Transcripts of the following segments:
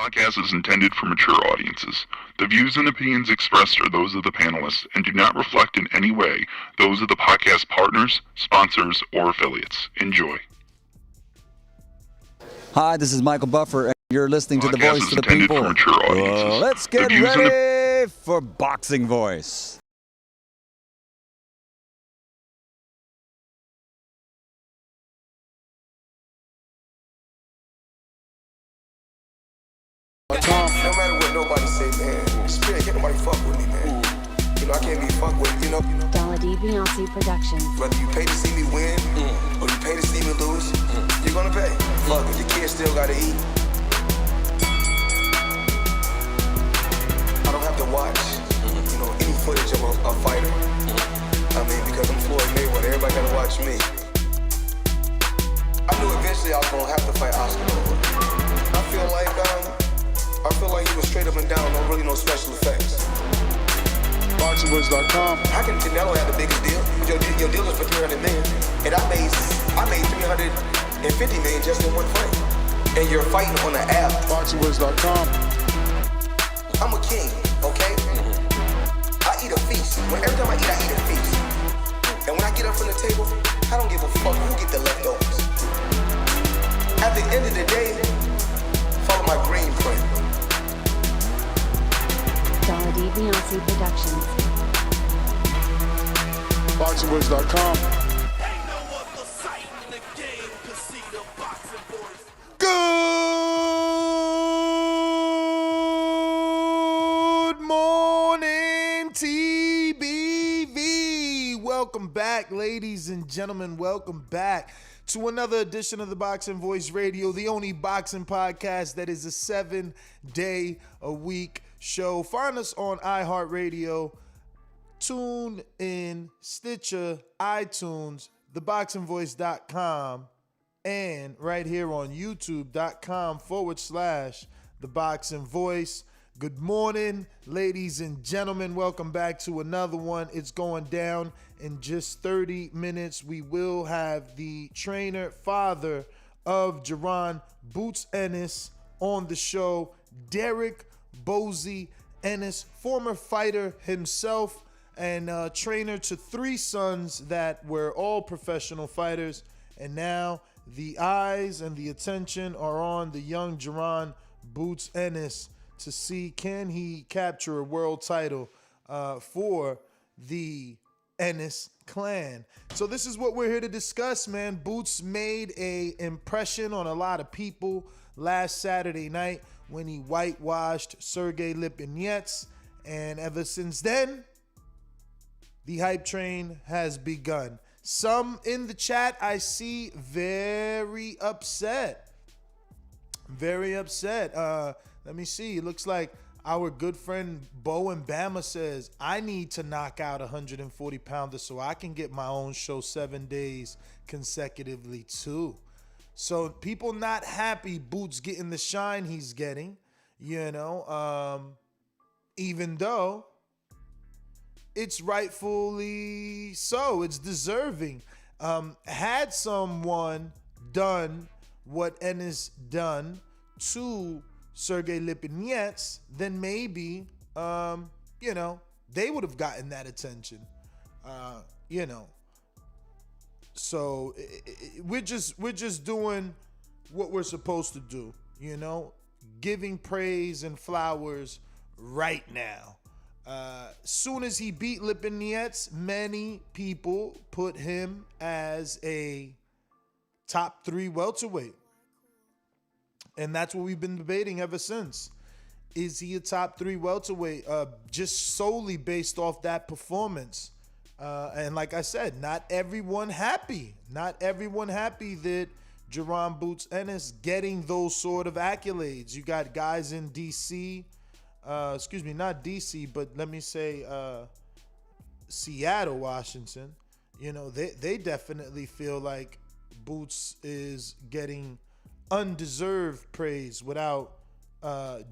podcast is intended for mature audiences. The views and opinions expressed are those of the panelists and do not reflect in any way those of the podcast partners, sponsors, or affiliates. Enjoy. Hi, this is Michael Buffer, and you're listening to The Voice of the People. For mature audiences. Let's get ready for Boxing Voice. No matter what nobody say, man, spirit, can't nobody fuck with me, man. You know, I can't be fucked with, you know. Beyonce Productions. Whether you pay to see me win, or you pay to see me lose, you're gonna pay. Fuck it, your kids still gotta eat. I don't have to watch, you know, any footage of a fighter. I mean, because I'm Floyd Mayweather, everybody gotta watch me. I knew eventually I was gonna have to fight Oscar. I feel like he was straight up and down, no special effects. BoxingVoice.com. How can Canelo have the biggest deal? Your deal is for 300 million, and I made 350 million just in one fight. And you're fighting on the app. BoxingVoice.com. I'm a king, okay? I eat a feast. Every time I eat a feast. And when I get up from the table, I don't give a fuck who get the leftovers. At the end of the day, follow my green print. Beyonce Productions. BoxingVoice.com. Good morning, TBV. Welcome back, ladies and gentlemen. Welcome back to another edition of the Boxing Voice Radio, the only boxing podcast that is a 7-day-a-week show. Find us on iHeartRadio, Tune in, Stitcher, iTunes, theboxingvoice.com, and right here on youtube.com/The Boxing Voice. Good morning, ladies and gentlemen. Welcome back to another one. It's going down in just 30 minutes. We will have the trainer, father of Jaron Boots Ennis on the show, Derrick Bozy Ennis, former fighter himself and trainer to 3 sons that were all professional fighters. And now the eyes and the attention are on the young Jaron Boots Ennis to see, can he capture a world title for the Ennis clan. So this is what we're here to discuss, man. Boots made a impression on a lot of people last Saturday night when he whitewashed Sergey Lipinets, and ever since then, the hype train has begun. Some in the chat I see very upset. Very upset. Let me see. It looks like our good friend Bo and Bama says, I need to knock out a 140-pounder so I can get my own show 7 days consecutively too. So people not happy Boots getting the shine he's getting, you know, even though it's rightfully so, it's deserving. Had someone done what Ennis done to Sergey Lipinets, then maybe, you know, they would have gotten that attention, you know. So we're just doing what we're supposed to do, you know, giving praise and flowers right now. Soon as he beat Lipinets, many people put him as a top 3 welterweight. And that's what we've been debating ever since. Is he a top 3 welterweight? Just solely based off that performance. And like I said, not everyone happy. Not everyone happy that Jaron Boots Ennis getting those sort of accolades. You got guys in D.C., excuse me, not D.C., but let me say Seattle, Washington. You know, they definitely feel like Boots is getting undeserved praise without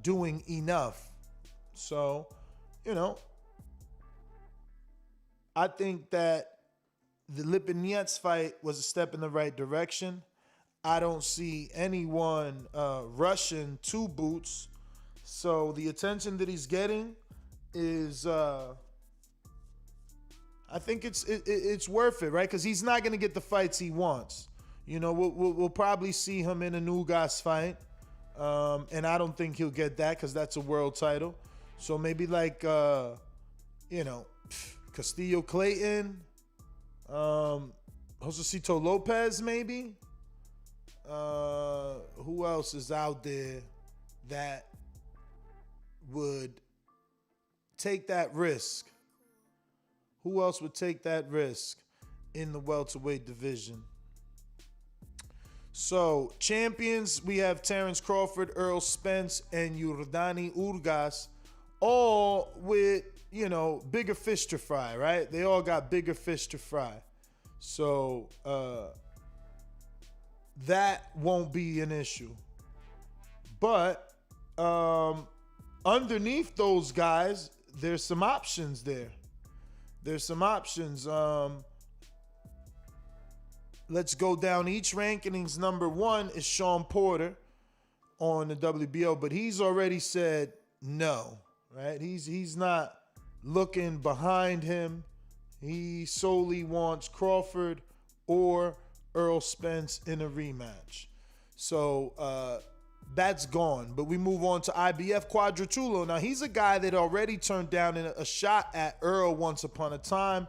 doing enough. So, you know, I think that the Lipinets fight was a step in the right direction. I don't see anyone rushing to Boots So the attention that he's getting is, I think it's worth it, right? Because he's not going to get the fights he wants. You know, we'll probably see him in a Ugas fight, and I don't think he'll get that because that's a world title. So maybe like, Castillo Clayton, Josecito Lopez, maybe. Who else is out there that would take that risk? Who else would take that risk in the welterweight division? So, champions, we have Terrence Crawford, Errol Spence, and Yordani Ugas, all with, bigger fish to fry, right? They all got bigger fish to fry. So, that won't be an issue. But underneath those guys, there's some options there. There's some options. Let's go down each rankings. Number 1 is Sean Porter on the WBO, but he's already said no, right? He's not looking behind him. He solely wants Crawford or Errol Spence in a rematch. So that's gone. But we move on to IBF Quadratullo. Now, he's a guy that already turned down a shot at Errol once upon a time.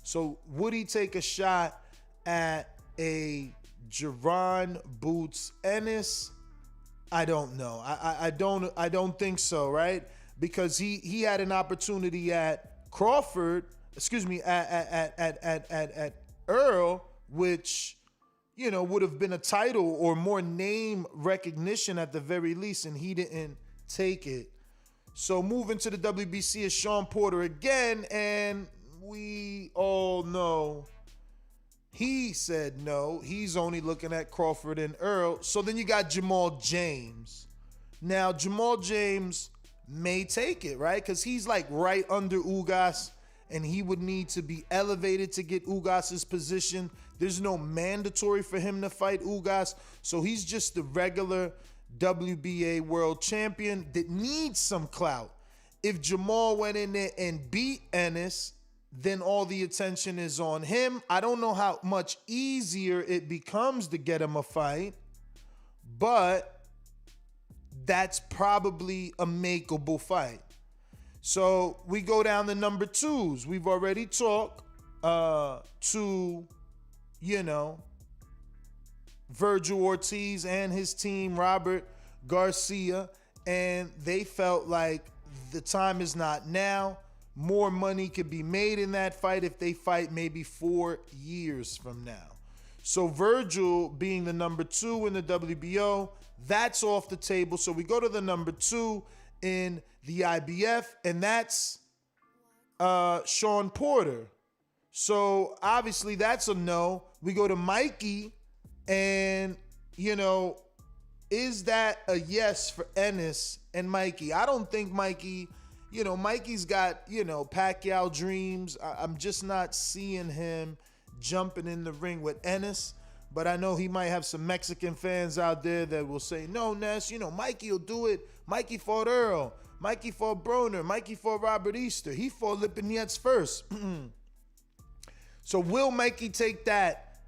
So would he take a shot at a Jaron Boots Ennis? I don't know. I don't think so, right? Because he had an opportunity at Crawford, at Errol, which would have been a title or more name recognition at the very least, and he didn't take it. So moving to the WBC is Sean Porter again, and we all know he said no. He's only looking at Crawford and Errol. So then you got Jamal James. Now, Jamal James may take it, right? Because he's like right under Ugas, and he would need to be elevated to get Ugas's position. There's no mandatory for him to fight Ugas, so he's just the regular WBA world champion that needs some clout. If Jamal went in there and beat Ennis, then all the attention is on him. I don't know how much easier it becomes to get him a fight, but that's probably a makeable fight. So we go down to number 2s. We've already talked to, Virgil Ortiz and his team, Robert Garcia, and they felt like the time is not now. More money could be made in that fight if they fight maybe 4 years from now. So Virgil being the number 2 in the WBO, that's off the table. So we go to the number 2 in the IBF, and that's Sean Porter. So obviously that's a no. We go to Mikey, and is that a yes for Ennis and Mikey? I don't think Mikey, Mikey's got, Pacquiao dreams. I'm just not seeing him jumping in the ring with Ennis. But I know he might have some Mexican fans out there that will say, no, Ness, Mikey will do it. Mikey fought Errol. Mikey fought Broner. Mikey fought Robert Easter. He fought Lipinets first. So will Mikey take that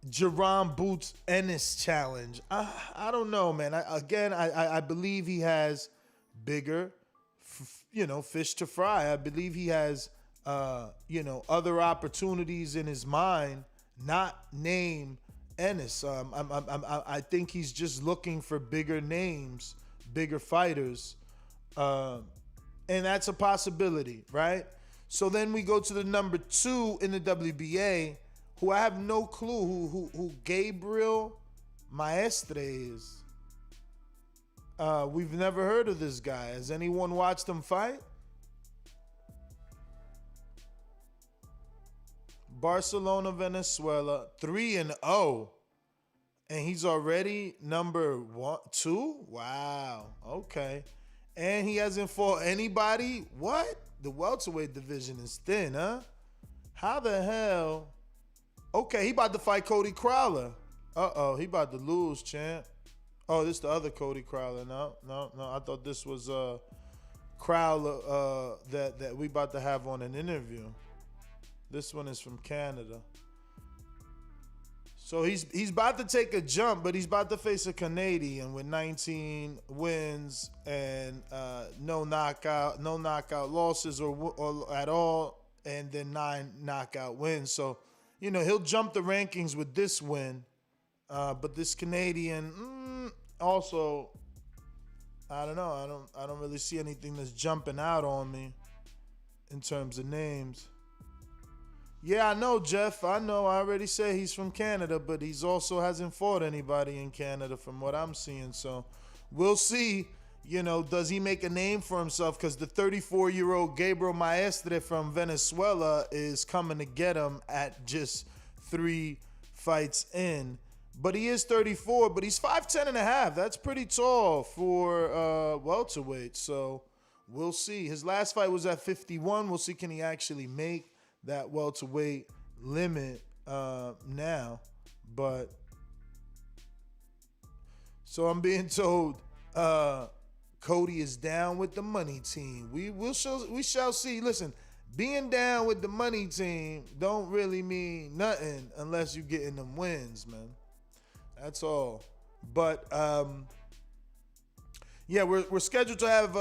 Jaron Boots Ennis challenge? I don't know, man. I believe he has bigger, fish to fry. I believe he has, other opportunities in his mind, not name Ennis. I think he's just looking for bigger names, bigger fighters. And that's a possibility, right? So then we go to the number 2 in the WBA, who I have no clue who Gabriel Maestre is. We've never heard of this guy. Has anyone watched him fight? Barcelona, Venezuela, 3-0. And he's already number 2? Wow. Okay. And he hasn't fought anybody? What? The welterweight division is thin, huh? How the hell? Okay, he about to fight Cody Crowley. Uh-oh, he about to lose, champ. Oh, this the other Cody Crowley. No. I thought this was Crowler that we about to have on an interview. This one is from Canada. So he's about to take a jump, but he's about to face a Canadian with 19 wins and no knockout losses or at all, and then 9 knockout wins. So, he'll jump the rankings with this win. But this Canadian also, I don't know. I don't really see anything that's jumping out on me in terms of names. Yeah, I know, Jeff. I know. I already said he's from Canada, but he's also hasn't fought anybody in Canada from what I'm seeing. So we'll see. Does he make a name for himself? Because the 34-year-old Gabriel Maestre from Venezuela is coming to get him at just 3 fights in. But he is 34, but he's 5'10 and a half. That's pretty tall for welterweight. So we'll see. His last fight was at 51. We'll see, can he actually make that welterweight limit now. But so I'm being told Cody is down with the money team. We shall see. Listen, being down with the money team don't really mean nothing unless you getting them wins, man. That's all. But yeah, we're scheduled to have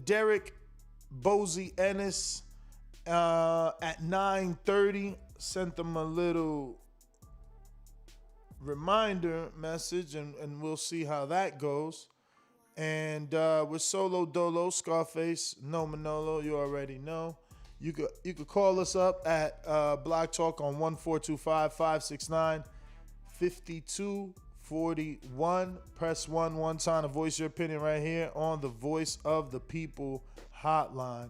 Derrick Bozy Ennis at 9:30. Sent them a little reminder message, and we'll see how that goes. And with Solo Dolo, Scarface, No Manolo, you already know. You could call us up at Block Talk on 1-425-569-5241. Press 1 time to voice your opinion right here on the Voice of the People hotline.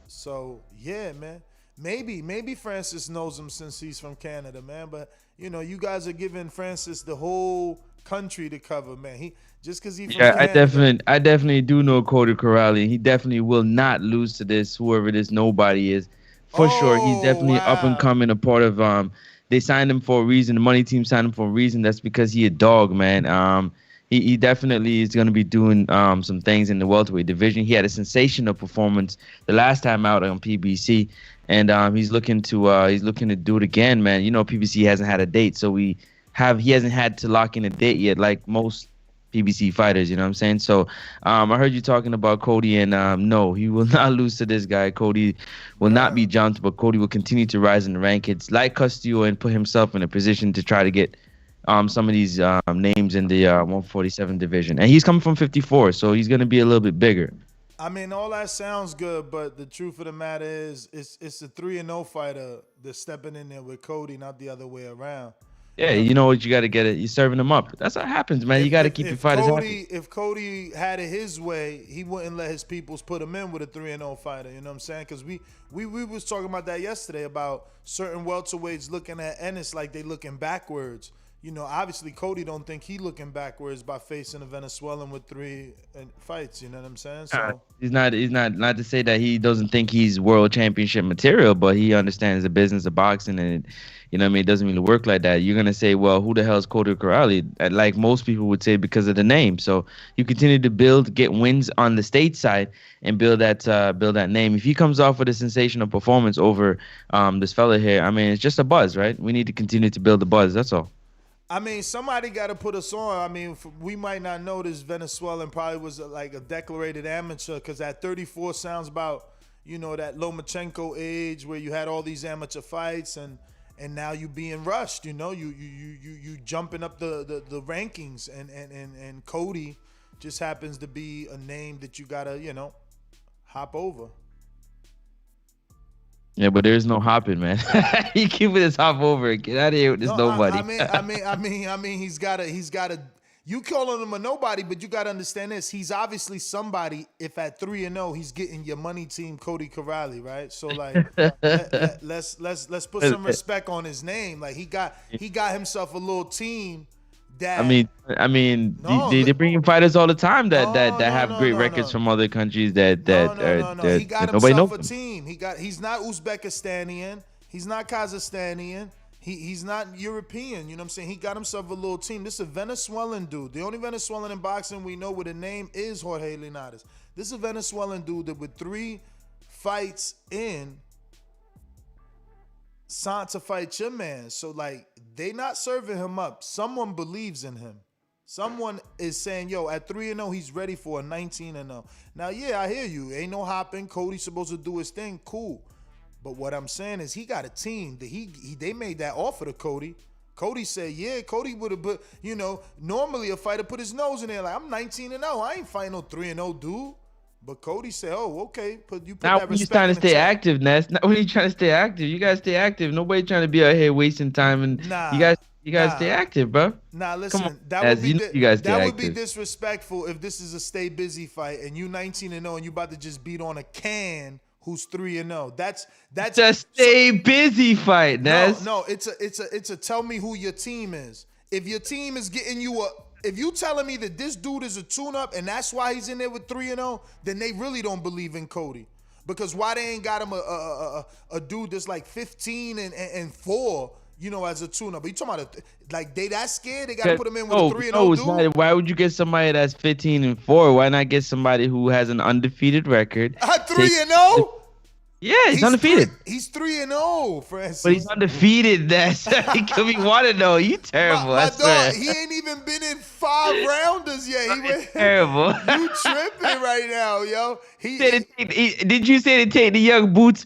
So yeah, man. Maybe Francis knows him since he's from Canada, man. But you guys are giving Francis the whole country to cover, man. He just because he's from Canada. I definitely do know Cody Crowley. He definitely will not lose to this, whoever this nobody is. For sure, he's definitely up and coming. A part of they signed him for a reason. The money team signed him for a reason. That's because he a dog, man. He definitely is going to be doing some things in the welterweight division. He had a sensational performance the last time out on PBC, and he's looking to do it again, man. PBC hasn't had a date, so he hasn't had to lock in a date yet, like most PBC fighters. You know what I'm saying? So I heard you talking about Cody, and no, he will not lose to this guy. Cody will not be jumped, but Cody will continue to rise in the rankings like Castillo and put himself in a position to try to get some of these names in the 147 division. And he's coming from 54, so he's going to be a little bit bigger. I mean, all that sounds good, but the truth of the matter is it's a 3-0 fighter that's stepping in there with Cody, not the other way around. Yeah, you know what? You got to get it. You're serving them up. That's what happens, man. You got to keep your fighters happy. If Cody had it his way, he wouldn't let his peoples put him in with a 3-0 fighter. You know what I'm saying? Because we was talking about that yesterday about certain welterweights looking at Ennis like they looking backwards. Obviously Cody don't think he looking backwards by facing a Venezuelan with 3 fights. You know what I'm saying? So he's not to say that he doesn't think he's world championship material, but he understands the business of boxing, and it doesn't really work like that. You're gonna say, well, who the hell is Cody Crowley? Like most people would say, because of the name. So you continue to get wins on the state side and build that name. If he comes off with a sensational performance over this fella here, I mean, it's just a buzz, right? We need to continue to build the buzz. That's all. I mean, somebody got to put us on. I mean, we might not know this Venezuelan probably was like a declarated amateur, because at 34 sounds about, that Lomachenko age where you had all these amateur fights and now you being rushed, you jumping up the rankings, and Cody just happens to be a name that you got to, hop over. Yeah, but there's no hopping, man. You keep this hop over. Get out of here with this nobody. I mean, he's got to. You calling him a nobody, but you got to understand this. He's obviously somebody. If at 3-0, he's getting your money team, Cody Crowley, right? So like, let's put some respect on his name. Like he got himself a little team. That I mean, they bring in fighters all the time that have great records from other countries that he got himself a team. He's not Uzbekistanian. He's not Kazakhstanian. He's not European, you know what I'm saying? He got himself a little team. This is a Venezuelan dude. The only Venezuelan in boxing we know with a name is Jorge Linares. This is a Venezuelan dude that with 3 fights in signed to fight your man. So, like, they not serving him up. Someone believes in him. Someone is saying, yo, at 3-0, he's ready for a 19-0. Now, yeah, I hear you. Ain't no hopping. Cody's supposed to do his thing. Cool. But what I'm saying is he got a team that they made that offer to Cody. Cody said, yeah, Cody would have put, you know, normally a fighter put his nose in there like, I'm 19-0. I ain't fighting no 3-0 dude. But Cody said, oh, okay. You put now that when you're respect trying in to the stay chat. active, Ness. Not when you're trying to stay active. You guys stay active. Nobody trying to be out here wasting time. And you guys stay active, bro. Nah, listen, Come on, that Ness, would be you guys stay that would be active. disrespectful if this is a stay busy fight and you 19-0 and you about to just beat on a can who's 3-0. That's Just stay busy fight, Ness. No, it's a tell me who your team is. If your team is getting you if you telling me that this dude is a tune-up and that's why he's in there with 3-0, then they really don't believe in Cody. Because why they ain't got him a dude that's like 15 and 4, you know, as a tune-up. But you talking about like they that scared? They got to put him in with a 3-0 dude? Not. Why would you get somebody that's 15-4? Why not get somebody who has an undefeated record? 3-0? Yeah, he's undefeated. He's 3-0, Francis. But he's undefeated. That's he could be 1-0. You terrible. My I swear. dog, he ain't even been in 5 rounders yet. He went terrible. You tripping right now, yo. Did you say to take the Young Boots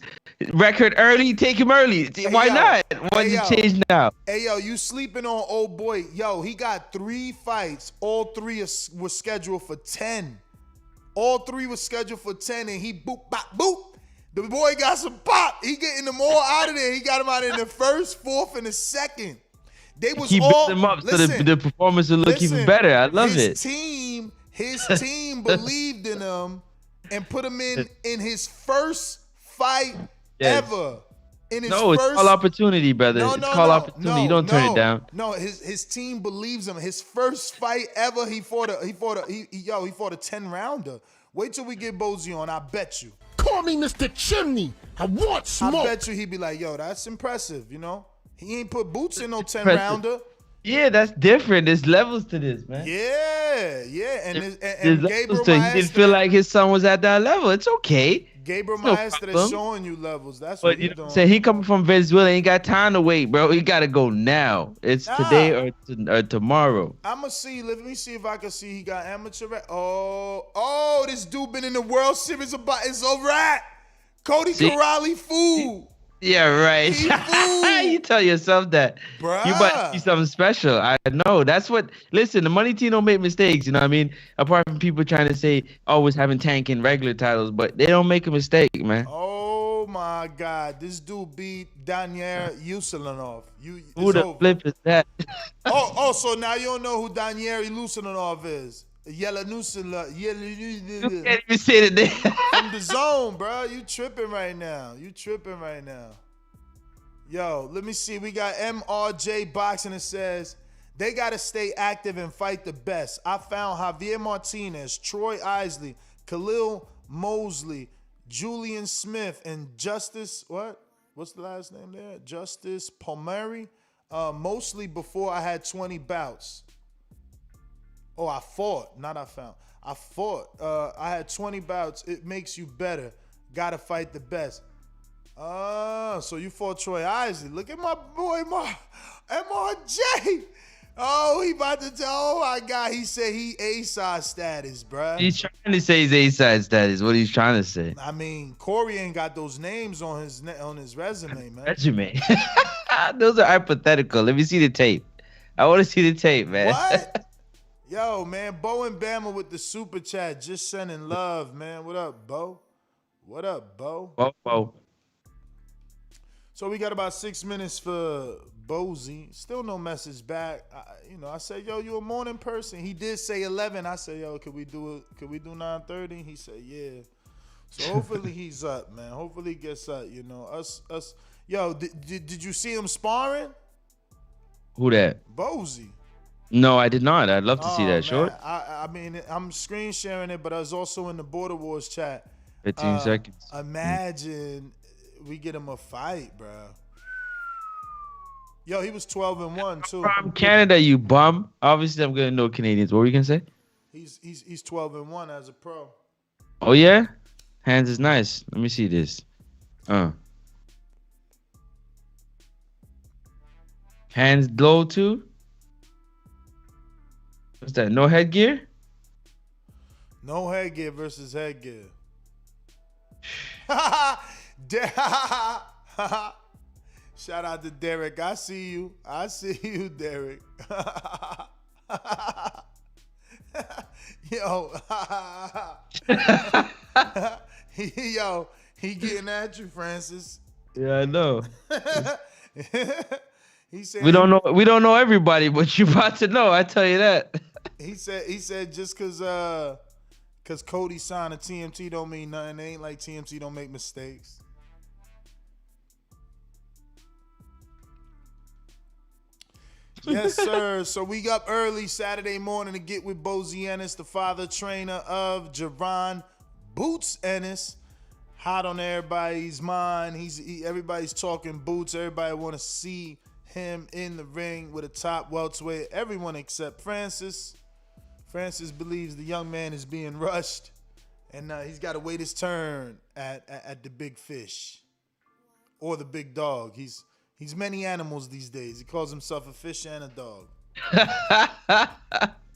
record early? Take him early. Why not? Why did you change now? Hey, yo, you sleeping on old boy. Yo, he got 3 fights. All 3 were scheduled for 10. All 3 were scheduled for 10, and he boop, bop, boop. The boy got some pop. He getting them all out of there. He got them out in the first, 4th, and the 2nd. They was He all built them up listen, so the performance will look even better. I love it. His team believed in him and put him in his first fight ever. It's called opportunity, brother. It's called opportunity. You don't turn it down. No, his team believes him. His first fight ever, he fought a 10-rounder. Wait till we get Bozy on. I bet you. Call me Mr. Chimney. I want smoke. I bet you he'd be like, yo, that's impressive, you know? He ain't put boots in no 10-rounder. Yeah, that's different. There's levels to this, man. Yeah. And Gabriel Maestre, he didn't feel like his son was at that level. It's okay. Gabriel Maestre is showing you levels. That's what he's doing. Say he coming from Venezuela, ain't got time to wait, bro. He gotta go now. It's today or tomorrow. I'ma see. Let me see if I can see. He got amateur. Oh, this dude been in the World Series about. It's a rat. Cody Crowley fool. Yeah, right. You tell yourself that. Bruh. You might see something special. I know. That's what. Listen, the money team don't make mistakes. You know what I mean? Apart from people trying to say always having tank in regular titles, but they don't make a mistake, man. Oh my God, this dude beat Daniel Yusulinov. Who the flip is that? So now you don't know who Daniel Yusulinov is. Yellow Nusinla. You can't even say the name. From the zone, bro. You tripping right now. Yo, let me see. We got MRJ Boxing. It says, they got to stay active and fight the best. I found Javier Martinez, Troy Isley, Khalil Mosley, Julian Smith, and Justice, what's the last name there? Justice Palmieri. Mostly before I had 20 bouts. Oh, I fought, not I found. I fought. I had 20 bouts. It makes you better. Gotta fight the best. So you fought Troy Isley. Look at my boy, MRJ. Oh, he about to tell. Oh my God, he said he A-side status, bruh. He's trying to say he's A-side status. What he's trying to say. I mean, Corey ain't got those names on his resume, man. Resume. Those are hypothetical. Let me see the tape. I want to see the tape, man. What? Yo, man, Bo and Bama with the super chat, just sending love, man. What up, Bo? What up, Bo? Bo. So we got about 6 minutes for Bozy. Still no message back. I said, yo, you a morning person? He did say 11. I said, yo, could we do 9:30? He said, yeah. So hopefully he's up, man. Hopefully he gets up. You know, us. Yo, did you see him sparring? Who that? Bozy. No, I did not. I'd love to see that, man. short. I mean, I'm screen sharing it, but I was also in the Border Wars chat. 15 seconds. Imagine we get him a fight, bro. Yo, he was 12-1 too. From Canada, you bum. Obviously, I'm gonna know Canadians. What were you gonna say? He's 12-1 as a pro. Oh yeah, hands is nice. Let me see this. Hands low too. What's that? No headgear? No headgear versus headgear. Shout out to Derrick. I see you. I see you, Derrick. Yo. Yo, he getting at you, Francis. Yeah, I know. He said we don't know everybody, but you about to know. I tell you that. He said just cause Cody signed a TMT don't mean nothing. It ain't like TMT don't make mistakes. Yes, sir. So we up early Saturday morning to get with Bozy Ennis, the father trainer of Jaron Boots Ennis. Hot on everybody's mind. Everybody's talking boots. Everybody want to see him in the ring with a top welterweight. Everyone except Francis. Francis believes the young man is being rushed, and he's got to wait his turn at the big fish or the big dog. He's many animals these days. He calls himself a fish and a dog.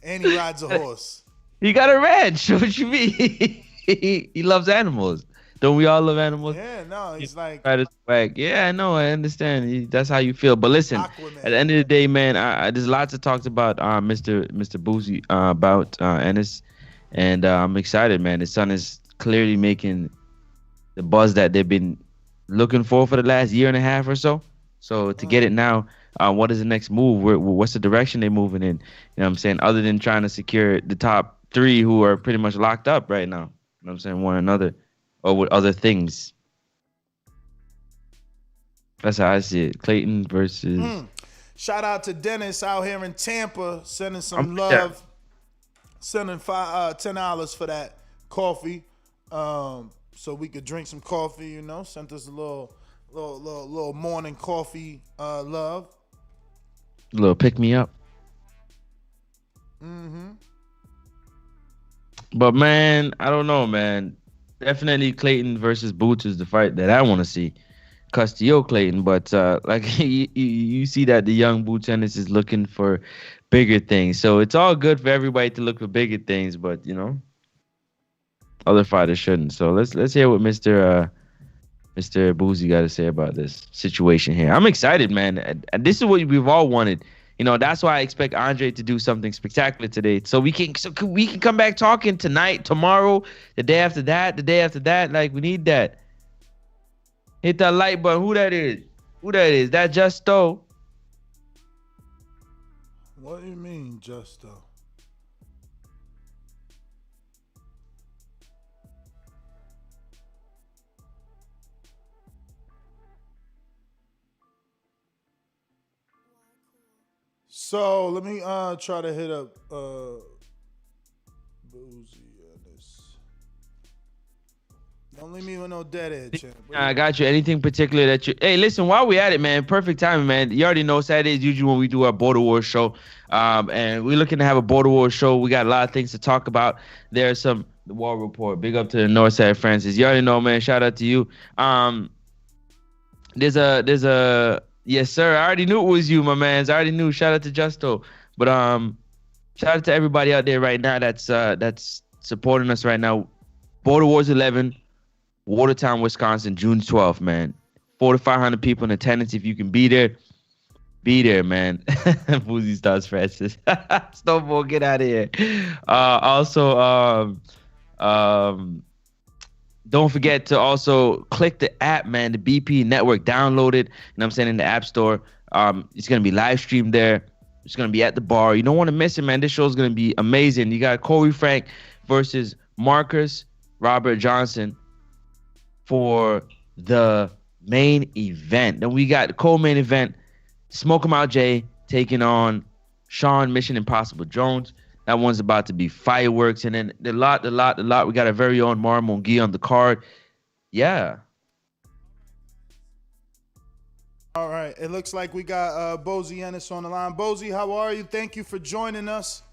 And he rides a horse. He got a ranch. What you mean? He loves animals. Don't we all love animals? Yeah, no, he's like... Yeah, I know. I understand. That's how you feel. But listen, Aquaman. At the end of the day, man, there's lots to talk about Mr. Bozy about Ennis. And I'm excited, man. His son is clearly making the buzz that they've been looking for the last year and a half or so. So to get it now, what is the next move? What's the direction they're moving in? You know what I'm saying? Other than trying to secure the top three who are pretty much locked up right now. You know what I'm saying? One another. Or with other things. That's how I see it. Clayton versus... Shout out to Dennis out here in Tampa, sending some love. Sending $10 for that coffee. So we could drink some coffee, you know. Sent us a little morning coffee love. A little pick me up. But man, I don't know, man. Definitely Clayton versus Boots is the fight that I want to see. Castillo Clayton, but like you see that the young Boots Ennis is looking for bigger things. So it's all good for everybody to look for bigger things, but you know, other fighters shouldn't. So let's hear what Mr. Bozy got to say about this situation here. I'm excited, man. And this is what we've all wanted. You know, that's why I expect Andre to do something spectacular today. So we can come back talking tonight, tomorrow, the day after that, the day after that. Like, we need that. Hit that like button. Who that is? That Justo. What do you mean, Justo? So let me try to hit up Bozy Ennis. Don't leave me with no deadhead, champ. I got you. Anything particular that you... Hey, listen, while we at it, man, perfect timing, man. You already know Saturday is usually when we do our Border Wars show. And we're looking to have a Border Wars show. We got a lot of things to talk about. There's the War Report. Big up to the North Side, Francis. You already know, man. Shout out to you. There's a... Yes, sir. I already knew it was you, my man. I already knew. Shout out to Justo. But shout out to everybody out there right now that's supporting us right now. Border Wars 11, Watertown, Wisconsin, June 12th, man. 400 to 500 people in attendance. If you can be there, man. Bozy starts Francis. Snowball, get out of here. Also, don't forget to also click the app, man, the BP Network. Download it. You know what I'm saying? In the App Store. It's going to be live streamed there. It's going to be at the bar. You don't want to miss it, man. This show is going to be amazing. You got Corey Frank versus Marcus Robert Johnson for the main event. Then we got the co-main event, Smoke 'em Out Jay taking on Sean Mission Impossible Jones. That one's about to be fireworks. And then the lot. We got our very own Mara Mongi on the card. Yeah. All right. It looks like we got Bozy Ennis on the line. Bozy, how are you? Thank you for joining us.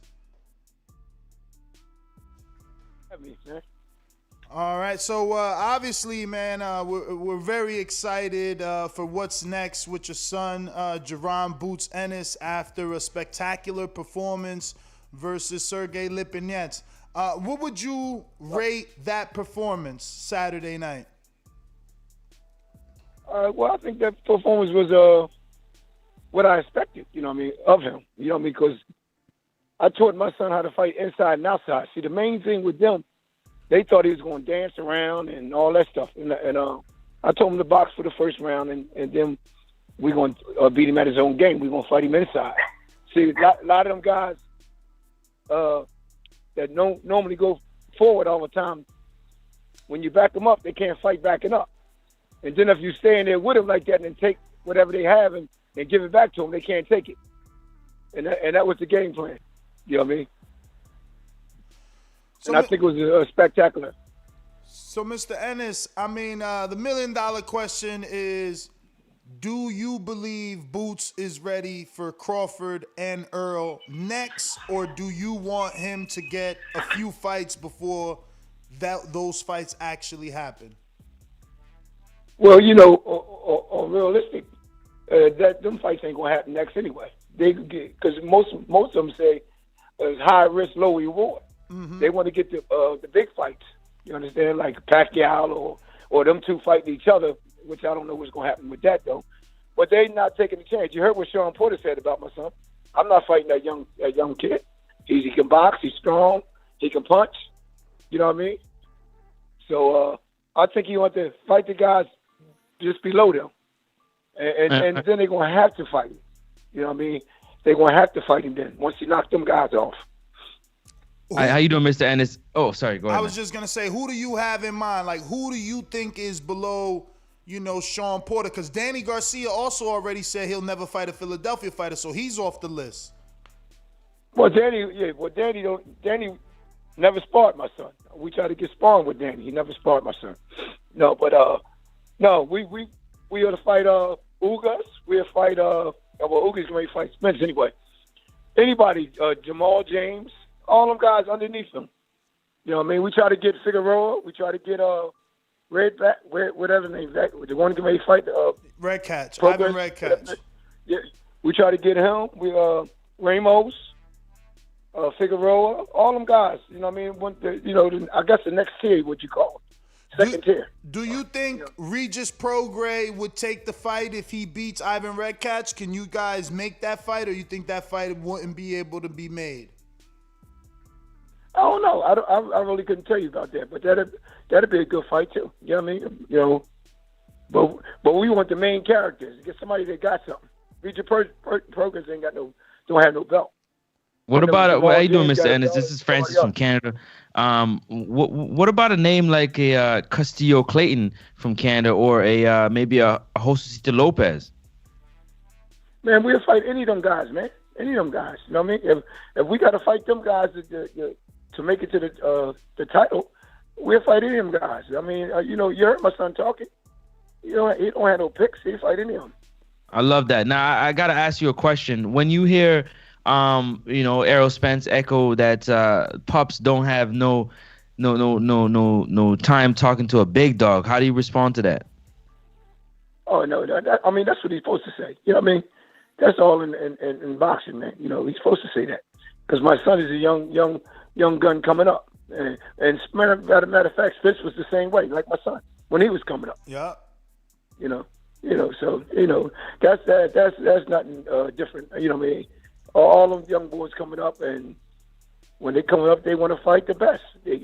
All right. So obviously, man, we're very excited for what's next with your son, Jaron Boots Ennis, after a spectacular performance versus Sergey Lipinets. What would you rate that performance Saturday night? Well, I think that performance was what I expected, of him. Because I taught my son how to fight inside and outside. See, the main thing with them, they thought he was going to dance around and all that stuff. And I told him to box for the first round, and then we're going to beat him at his own game. We're going to fight him inside. See, a lot of them guys that normally go forward all the time, when you back them up, they can't fight backing up. And then if you stay in there with them like that and then take whatever they have and give it back to them, they can't take it. And that was the game plan. You know what I mean? So, and I think it was spectacular. So, Mr. Ennis, I mean, the $1 million question is, do you believe Boots is ready for Crawford and Errol next, or do you want him to get a few fights before those fights actually happen? Well, realistic, them fights ain't gonna happen next anyway. Because most of them say it's high risk, low reward. Mm-hmm. They want to get the big fights. You understand, like Pacquiao or them two fighting each other, which I don't know what's gonna happen with that though. But they not taking a chance. You heard what Sean Porter said about my son. I'm not fighting that young kid. He can box. He's strong. He can punch. You know what I mean? So I think he want to fight the guys just below them, and then they're gonna have to fight him. You know what I mean? They're gonna have to fight him then once he knocks them guys off. How you doing, Mr. Ennis? Oh, sorry. Go ahead. I was just gonna say, who do you have in mind? Like, who do you think is below, Sean Porter? Because Danny Garcia also already said he'll never fight a Philadelphia fighter, so he's off the list. Well, Danny never sparred my son. We tried to get sparring with Danny. He never sparred my son. No, but no, we ought to fight Ugas. We'll fight Ugas going to fight Spence anyway. Anybody, Jamal James, all them guys underneath them. You know what I mean? We try to get Figueroa. We try to get whatever his name is, the one who may fight Red Catch. Ivan Red Catch. Yeah, we try to get him. We Ramos, Figueroa, all them guys. You know what I mean? I guess the next tier, what you call it. Second tier. Do you think Regis Prograis would take the fight if he beats Ivan Redkach? Can you guys make that fight, or you think that fight wouldn't be able to be made? I don't know. I really couldn't tell you about that, but that'd be a good fight too. You know what I mean? But we want the main characters. Get somebody that got something. Regis Prograis ain't don't have no belt. What about how you doing, Mr. Ennis? This is Francis from Canada. What about a name like a Castillo Clayton from Canada, or maybe a Josecito Lopez? Man, we'll fight any of them guys, man. Any of them guys. You know what I mean? If we got to fight them guys to make it to the title, we'll fight any of them guys. I mean, you heard my son talking. He don't have no picks. He'll fight any of them. I love that. Now I gotta ask you a question. When you hear Errol Spence echo that pups don't have no time talking to a big dog, how do you respond to that? Oh no, I mean that's what he's supposed to say. You know what I mean? That's all in boxing, man. He's supposed to say that because my son is a young gun coming up, and matter of fact, Spence was the same way, like my son when he was coming up. Yeah. So that's nothing different. You know what I mean? All them young boys coming up, and when they coming up, they want to fight the best. There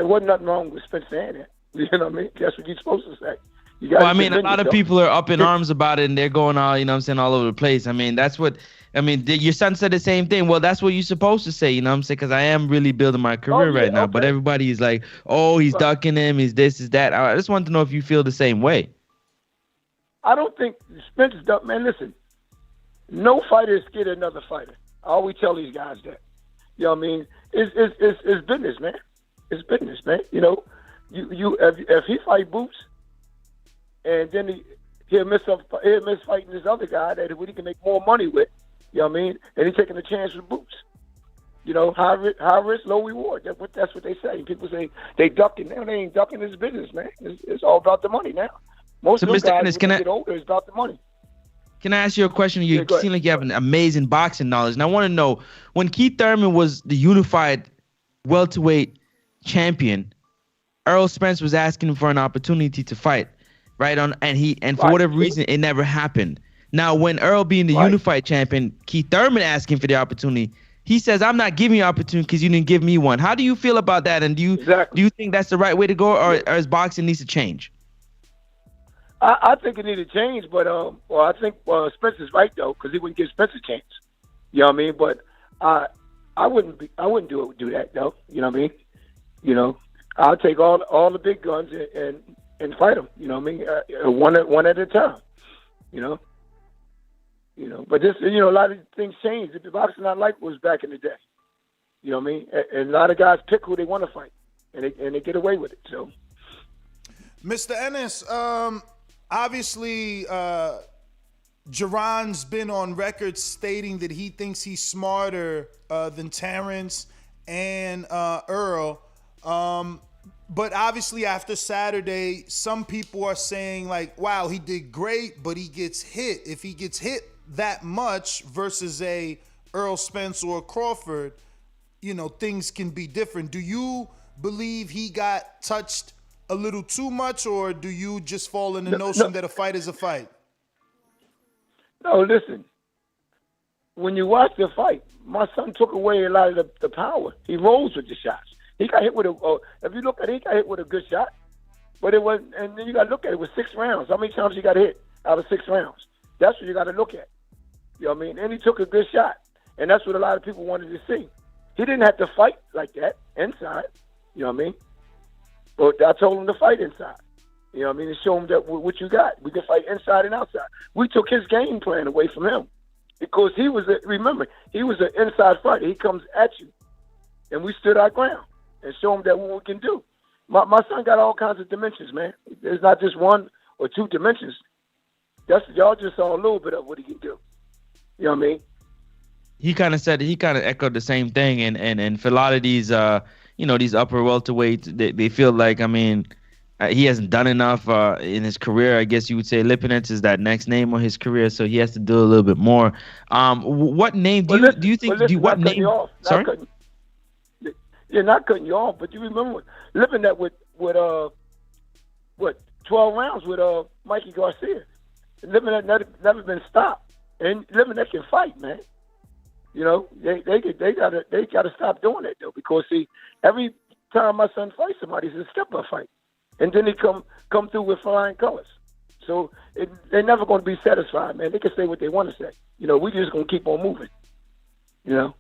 wasn't nothing wrong with Spence saying that. You know what I mean? That's what you're supposed to say. A lot of people are up in arms about it, and they're going all, all over the place. I mean, your son said the same thing. Well, that's what you're supposed to say, you know what I'm saying? Because I am really building my career right now. Okay. But everybody is like, oh, he's ducking him, he's this, is that. I just want to know if you feel the same way. I don't think Spence is duck. Man, listen. No fighter is scared of another fighter. I always tell these guys that. You know what I mean? It's business, man. It's business, man. If he fight Boots, and then he'll miss fighting this other guy that he can make more money with. You know what I mean? And he's taking a chance with Boots. You know, high risk, low reward. That's what they say. People say they ducking. Now they ain't ducking this business, man. It's all about the money now. Most of those guys, Ennis, when they get older, it's about the money. Can I ask you a question? You seem like you have an amazing boxing knowledge. And I want to know, when Keith Thurman was the unified welterweight champion, Errol Spence was asking for an opportunity to fight, right? And for whatever reason, it never happened. Now, when Errol being the unified champion, Keith Thurman asking for the opportunity, he says, "I'm not giving you an opportunity because you didn't give me one." How do you feel about that? And do you think that's the right way to go, or is boxing needs to change? I think it needs to change, but I think Spence is right though, because he wouldn't give Spence a chance. You know what I mean? But I wouldn't do that though. You know what I mean? You know, I'll take all the big guns and fight them. You know what I mean? One at a time. You know. You know, but this, you know, a lot of things change. The boxing not like what was back in the day. You know what I mean? And a lot of guys pick who they want to fight, and they get away with it. So, Mr. Ennis, obviously, Jaron's been on record stating that he thinks he's smarter than Terrence and Errol. But obviously after Saturday, some people are saying like, wow, he did great, but he gets hit. If he gets hit that much versus a Errol Spence or a Crawford, you know, things can be different. Do you believe he got touched a little too much, or do you just fall in the notion that a fight is a fight? No, listen. When you watch the fight, my son took away a lot of the power. He rolls with the shots. He got hit with if you look at it, he got hit with a good shot. But it was, and then you got to look at it with 6 rounds. How many times he got hit out of 6 rounds? That's what you got to look at. You know what I mean? And he took a good shot. And that's what a lot of people wanted to see. He didn't have to fight like that inside. You know what I mean? But I told him to fight inside. You know what I mean? To show him that what you got. We can fight inside and outside. We took his game plan away from him. Because he was an inside fighter. He comes at you. And we stood our ground and show him that what we can do. My son got all kinds of dimensions, man. There's not just 1 or 2 dimensions. Y'all just saw a little bit of what he can do. You know what I mean? He kind of echoed the same thing, and for a lot of these, these upper welterweights, they feel like, I mean, he hasn't done enough in his career. I guess you would say Lipinets is that next name on his career, so he has to do a little bit more. What name do you think? What name? Sorry. You're not cutting you off, but you remember Lipinets with 12 rounds with Mikey Garcia. Lipinets never been stopped. And Lipinets can fight, man. You know, they gotta stop doing that though, because see, every time my son fights somebody, it's a step-up fight, and then they come through with flying colors. So they're never going to be satisfied, man. They can say what they want to say. You know, we just gonna keep on moving. You know.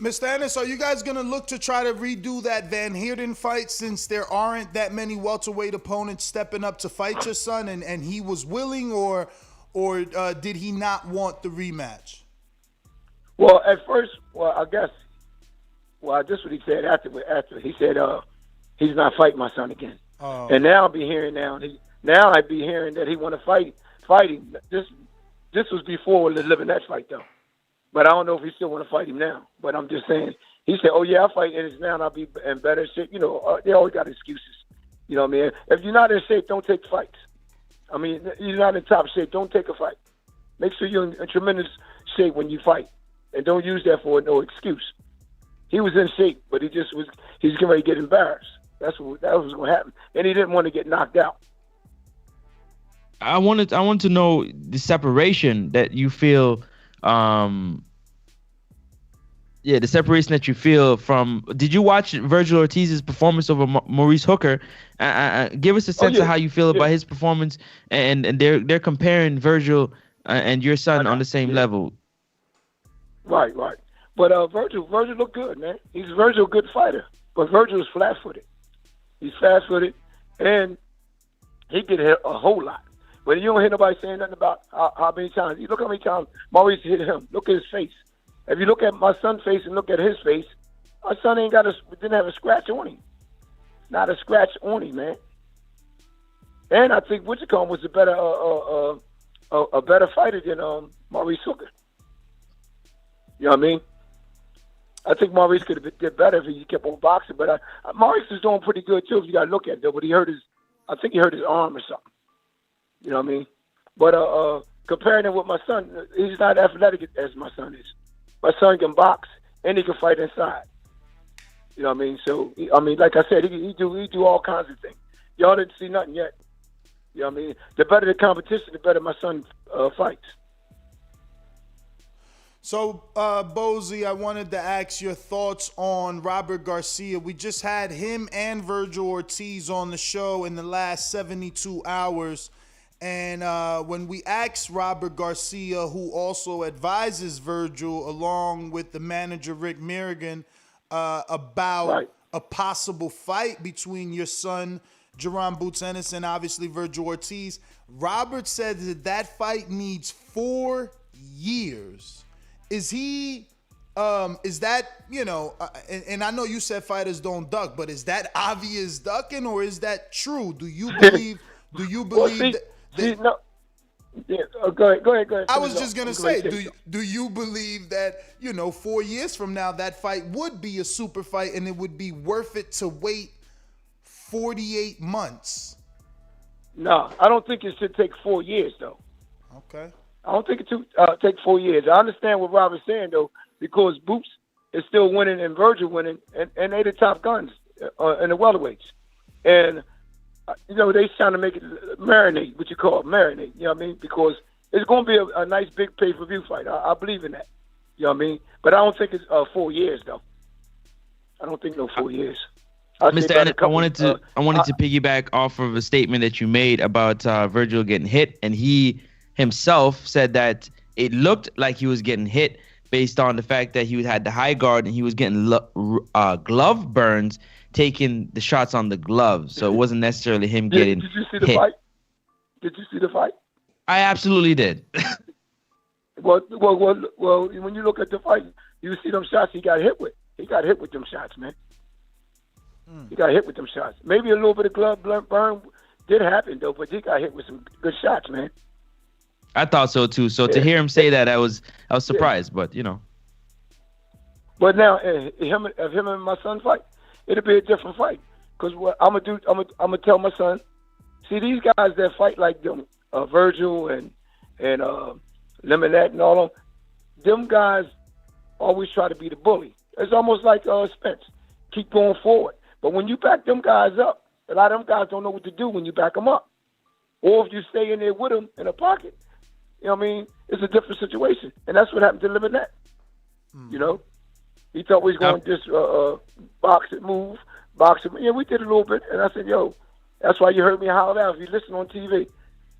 Mr. Ennis, are you guys going to look to try to redo that Van Heerden fight, since there aren't that many welterweight opponents stepping up to fight your son, and he was willing, or did he not want the rematch? Well, at first, I guess, this is what he said after he said he's not fighting my son again. Oh. And now I'll be hearing that he want to fight him. This was before the Lipinets fight though. But I don't know if he still want to fight him now. But I'm just saying, he said, "Oh yeah, I'll fight Ennis now, and I'll be in better shape." You know, they always got excuses. You know what I mean? If you're not in shape, don't take fights. I mean, you're not in top shape, don't take a fight. Make sure you're in tremendous shape when you fight, and don't use that for no excuse. He was in shape, but he's getting ready to get embarrassed. That was going to happen, and he didn't want to get knocked out. I want to know the separation that you feel. The separation that you feel from. Did you watch Virgil Ortiz's performance over Maurice Hooker? Give us a sense of how you feel about his performance, and they're comparing Virgil and your son on the same level. Right. But Virgil looked good, man. Virgil a good fighter, but Virgil is flat-footed. He's fast-footed, and he can hit a whole lot. But you don't hear nobody saying nothing about how many times. You look how many times Maurice hit him. Look at his face. If you look at my son's face and look at his face, my son didn't have a scratch on him. Not a scratch on him, man. And I think Wichicom was a better fighter than Maurice Hooker. You know what I mean? I think Maurice could have did better if he kept on boxing, but Maurice is doing pretty good too. If you got to look at it, though, but I think he hurt his arm or something. You know what I mean? But comparing him with my son, he's not athletic as my son is. My son can box and he can fight inside. You know what I mean? So like I said, he do all kinds of things. Y'all didn't see nothing yet. You know what I mean? The better the competition, the better my son fights. So, Bozy, I wanted to ask your thoughts on Robert Garcia. We just had him and Virgil Ortiz on the show in the last 72 hours. And when we asked Robert Garcia, who also advises Virgil, along with the manager Rick Merrigan, about a possible fight between your son, Jaron Boots Ennis, and obviously Virgil Ortiz, Robert said that fight needs 4 years. Is that, and I know you said fighters don't duck, but is that obvious ducking or is that true? Do you believe no. Yeah, go ahead. I was just going to say, do you believe that, 4 years from now, that fight would be a super fight and it would be worth it to wait 48 months? No, I don't think it should take 4 years, though. Okay. I don't think it should take 4 years. I understand what Robert's saying, though, because Boots is still winning and Virgil winning, and they the top guns in the welterweights. And, they trying to make it marinate, what you call it, marinate, you know what I mean? Because it's going to be a nice big pay-per-view fight. I believe in that, you know what I mean? But I don't think it's 4 years, though. I don't think no 4 years. Mr. Ennis, I wanted to piggyback off of a statement that you made about Virgil getting hit, and he himself said that it looked like he was getting hit based on the fact that he had the high guard and he was getting glove burns taking the shots on the gloves. So it wasn't necessarily him getting hit. Did you see the fight? Did you see the fight? I absolutely did. Well, when you look at the fight, you see them shots he got hit with. He got hit with them shots, man. He got hit with them shots. Maybe a little bit of glove burn did happen, though, but he got hit with some good shots, man. I thought so too. So to hear him say that, I was surprised, but But now, if him and my son fight, it'll be a different fight. Cause what I'm gonna tell my son, see these guys that fight like them, Virgil and Lemonette and all them guys always try to be the bully. It's almost like Spence, keep going forward. But when you back them guys up, a lot of them guys don't know what to do when you back them up, or if you stay in there with them in a pocket. You know what I mean? It's a different situation. And that's what happened to Lemonette. He thought we was going to just box it, move, box it. Yeah, we did a little bit. And I said, that's why you heard me holler out. If you listen on TV,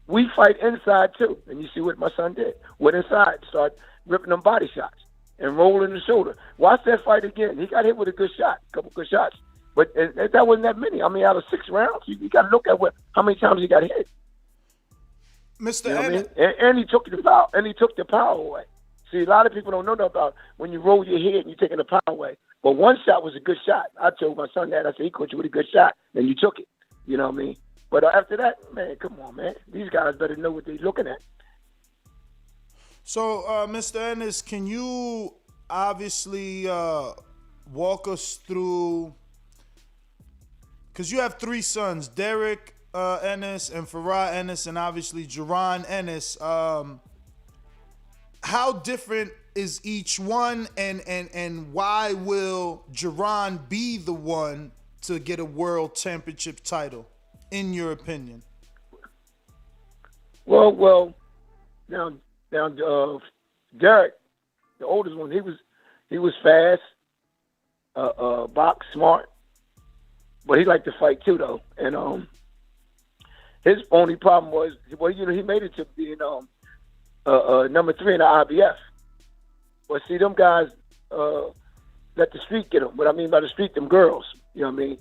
we fight inside too. And you see what my son did. Went inside, started ripping them body shots and rolling the shoulder. Watch that fight again. He got hit with a good shot, a couple good shots. But that wasn't that many. I mean, out of 6 rounds, you got to look at how many times he got hit. Mr. You know what I mean? And he took the power. And he took the power away. See, a lot of people don't know about when you roll your head and you're taking the power away. But one shot was a good shot. I told my son that. I said, he caught you with a good shot, and you took it. You know what I mean? But after that, man, come on, man. These guys better know what they're looking at. So, Mr. Ennis, can you obviously walk us through, because you have 3 sons, Derrick Ennis and Farah Ennis and obviously Jaron Ennis. How different is each one, and why will Jaron be the one to get a world championship title, in your opinion? Well, now Derrick, the oldest one, he was fast, box smart, but he liked to fight too, though. And his only problem was, he made it to being number 3 in the IBF. But see, them guys let the street get them. What I mean by the street, them girls. You know what I mean?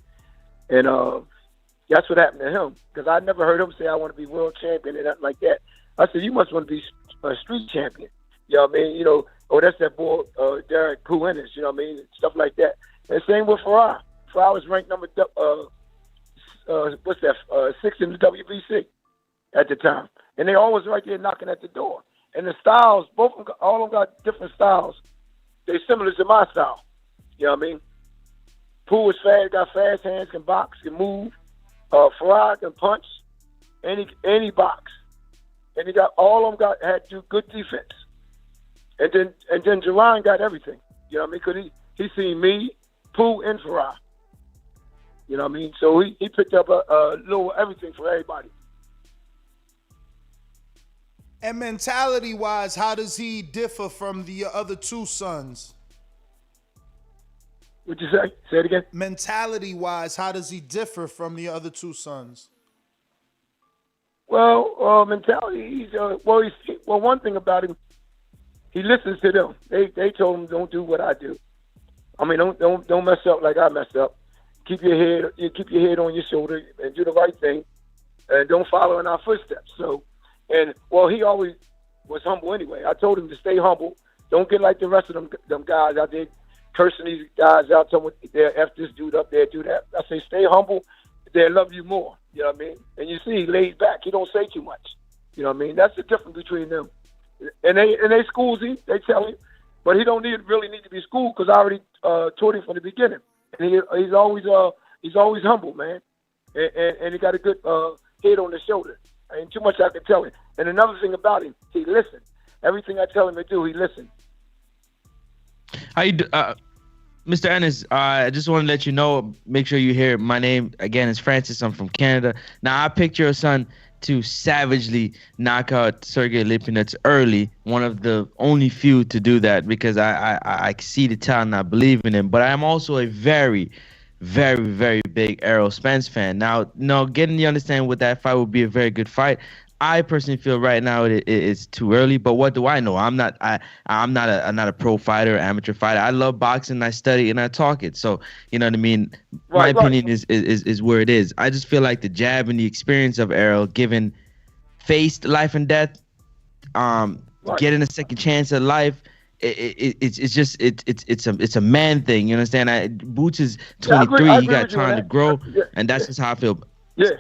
And that's what happened to him. Because I never heard him say, I want to be world champion and nothing like that. I said, you must want to be a street champion. You know what I mean? That's that boy, Derrick Ennis, you know what I mean? Stuff like that. And same with Farah. Farah was ranked number six in the WBC at the time, and they always right there knocking at the door. And the styles, all of them got different styles. They similar to my style. You know what I mean? Pooh is fast, got fast hands, can box, can move. Farah can punch, any box, and he got all of them had to do good defense. And then Jaron got everything. You know what I mean? Because he seen me, Pooh, and Farah. You know what I mean? So he picked up a little everything for everybody. And mentality-wise, how does he differ from the other two sons? What'd you say? Say it again. Mentality-wise, how does he differ from the other two sons? Well, mentality. One thing about him, he listens to them. They told him don't do what I do. I mean, don't mess up like I messed up. Keep your head on your shoulder and do the right thing, and don't follow in our footsteps. So, he always was humble anyway. I told him to stay humble. Don't get like the rest of them guys out there cursing these guys out, telling they'll F this dude up there, do that. I say stay humble. They'll love you more. You know what I mean? And you see, he lays back. He don't say too much. You know what I mean? That's the difference between them. And they schools him. They tell him, but he don't really need to be schooled because I already taught him from the beginning. And he's always humble, man. And he got a good head on his shoulder. Ain't too much I can tell him. And another thing about him, he listens. Everything I tell him to do, he listens. How you do, Mr. Ennis, I just want to let you know, make sure you hear my name. Again, is Francis. I'm from Canada. Now, I picked your son to savagely knock out Sergey Lipinets early, one of the only few to do that, because I see the talent, I believe in him. But I'm also a very, very, very big Errol Spence fan. Now, getting the understanding with that fight would be a very good fight. I personally feel right now it's too early, but what do I know? I'm not a pro fighter, amateur fighter. I love boxing. I study and I talk it. So you know what I mean. My opinion is where it is. I just feel like the jab and the experience of Errol, given faced life and death, getting a second chance at life. It's a man thing. You understand? Boots is 23. He got time to grow, and that's just how I feel. Yeah.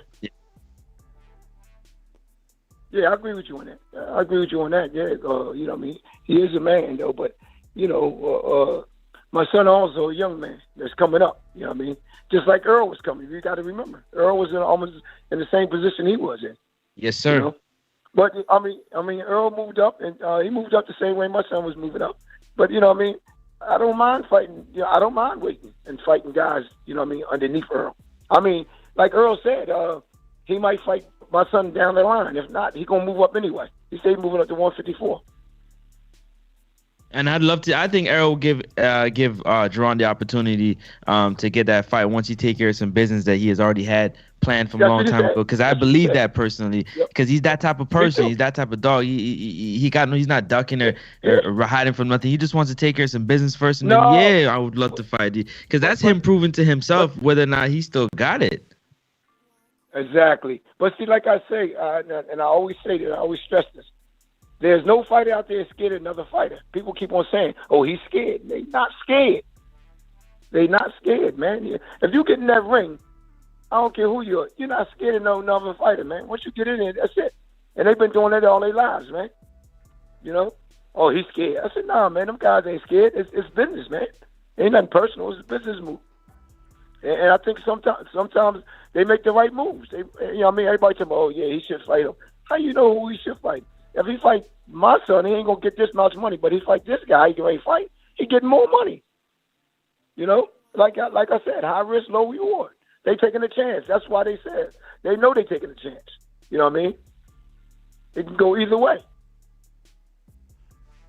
Yeah, I agree with you on that. Yeah, you know what I mean? He is a man, though, but, my son also a young man that's coming up, you know what I mean? Just like Errol was coming. You got to remember. Errol was almost in the same position he was in. Yes, sir. You know? But, I mean, Errol moved up, and he moved up the same way my son was moving up. But, you know what I mean? I don't mind fighting. You know, I don't mind waiting and fighting guys, you know what I mean, underneath Errol. I mean, like Errol said, he might fight my son down the line. If not, he's going to move up anyway. He said he's moving up to 154. And I'd love to. I think Errol will give Jaron the opportunity to get that fight once he take care of some business that he has already had planned from a long time ago. Because I believe that personally. Because he's that type of person. He's that type of dog. He's not ducking or hiding from nothing. He just wants to take care of some business first. And then I would love to fight you. Because that's him proving to himself whether or not he still got it. Exactly. But see, like I say, and I always say that, I always stress this. There's no fighter out there scared of another fighter. People keep on saying, oh, he's scared. They're not scared. They're not scared, man. If you get in that ring, I don't care who you are, you're not scared of no another fighter, man. Once you get in there, that's it. And they've been doing that all their lives, man. You know? Oh, he's scared. I said, nah, man, them guys ain't scared. It's business, man. Ain't nothing personal. It's a business move. And I think sometimes they make the right moves. You know what I mean? Everybody tell me, oh, yeah, he should fight him. How you know who he should fight? If he fight my son, he ain't going to get this much money. But he fight this guy, he can ready fight, he getting more money. You know? Like I said, high risk, low reward. They taking a chance. That's why they said. They know they taking a chance. You know what I mean? It can go either way.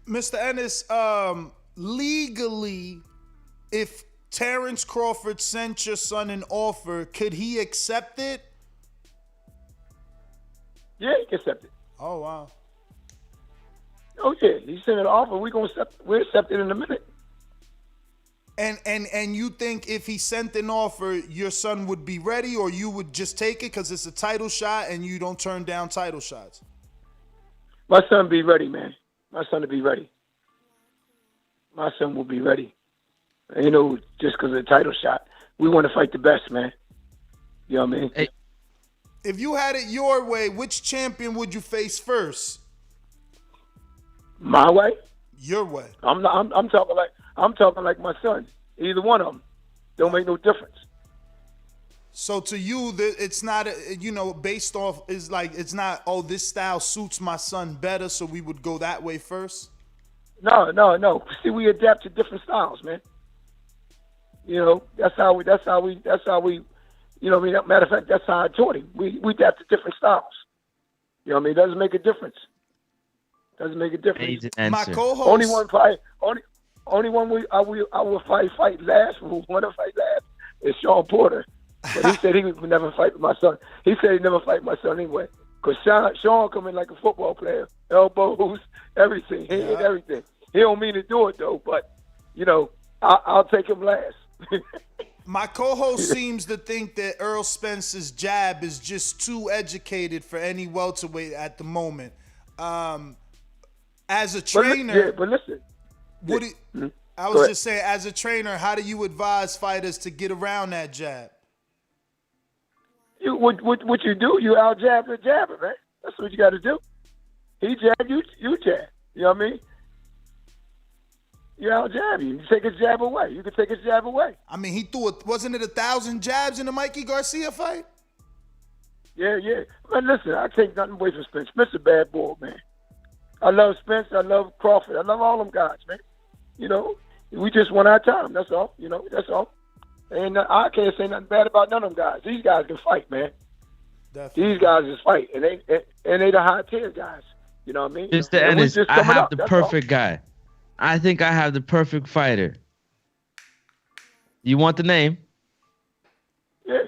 Mr. Ennis, legally, if Terrence Crawford sent your son an offer, could he accept it? Yeah, he can accept it. Oh, wow. Oh, yeah. He sent an offer. We'll accept it in a minute. And you think if he sent an offer, your son would be ready, or you would just take it because it's a title shot and you don't turn down title shots? My son be ready, man. My son will be ready. My son will be ready. You know, just because of the title shot. We want to fight the best, man. You know what I mean? Hey, If you had it your way, which champion would you face first? My way. Your way. I'm talking like my son. Either one of them don't make no difference. So to you, it's not, based off, it's not, oh, this style suits my son better, so we would go that way first? No. See, we adapt to different styles, man. That's how we, matter of fact, that's how I taught him. We adapt to different styles. You know what I mean? It doesn't make a difference. My co-host. Only one fight, only one I will fight last, who want to fight last, is Sean Porter. But he said he would never fight with my son. He said he'd never fight my son anyway. Because Sean come in like a football player. Elbows, everything. He hit everything. He don't mean to do it, though. But, I'll take him last. My co-host seems to think that Errol Spence's jab is just too educated for any welterweight at the moment. As a trainer... But listen. I was just saying, as a trainer, how do you advise fighters to get around that jab? What you do, you out-jab the jabber, man. That's what you got to do. He jab, you jab. You know what I mean? You out-jab you. You take his jab away. You can take his jab away. I mean, he threw wasn't it 1,000 jabs in the Mikey Garcia fight? Yeah. Man, listen, I take nothing away from Spence. Spence a bad boy, man. I love Spence. I love Crawford. I love all them guys, man. We just want our time. That's all. That's all. And I can't say nothing bad about none of them guys. These guys can fight, man. Definitely. These guys just fight, and they the high tier guys. You know what I mean? Mr. Ennis, I have the perfect guy. I think I have the perfect fighter. You want the name? Yeah.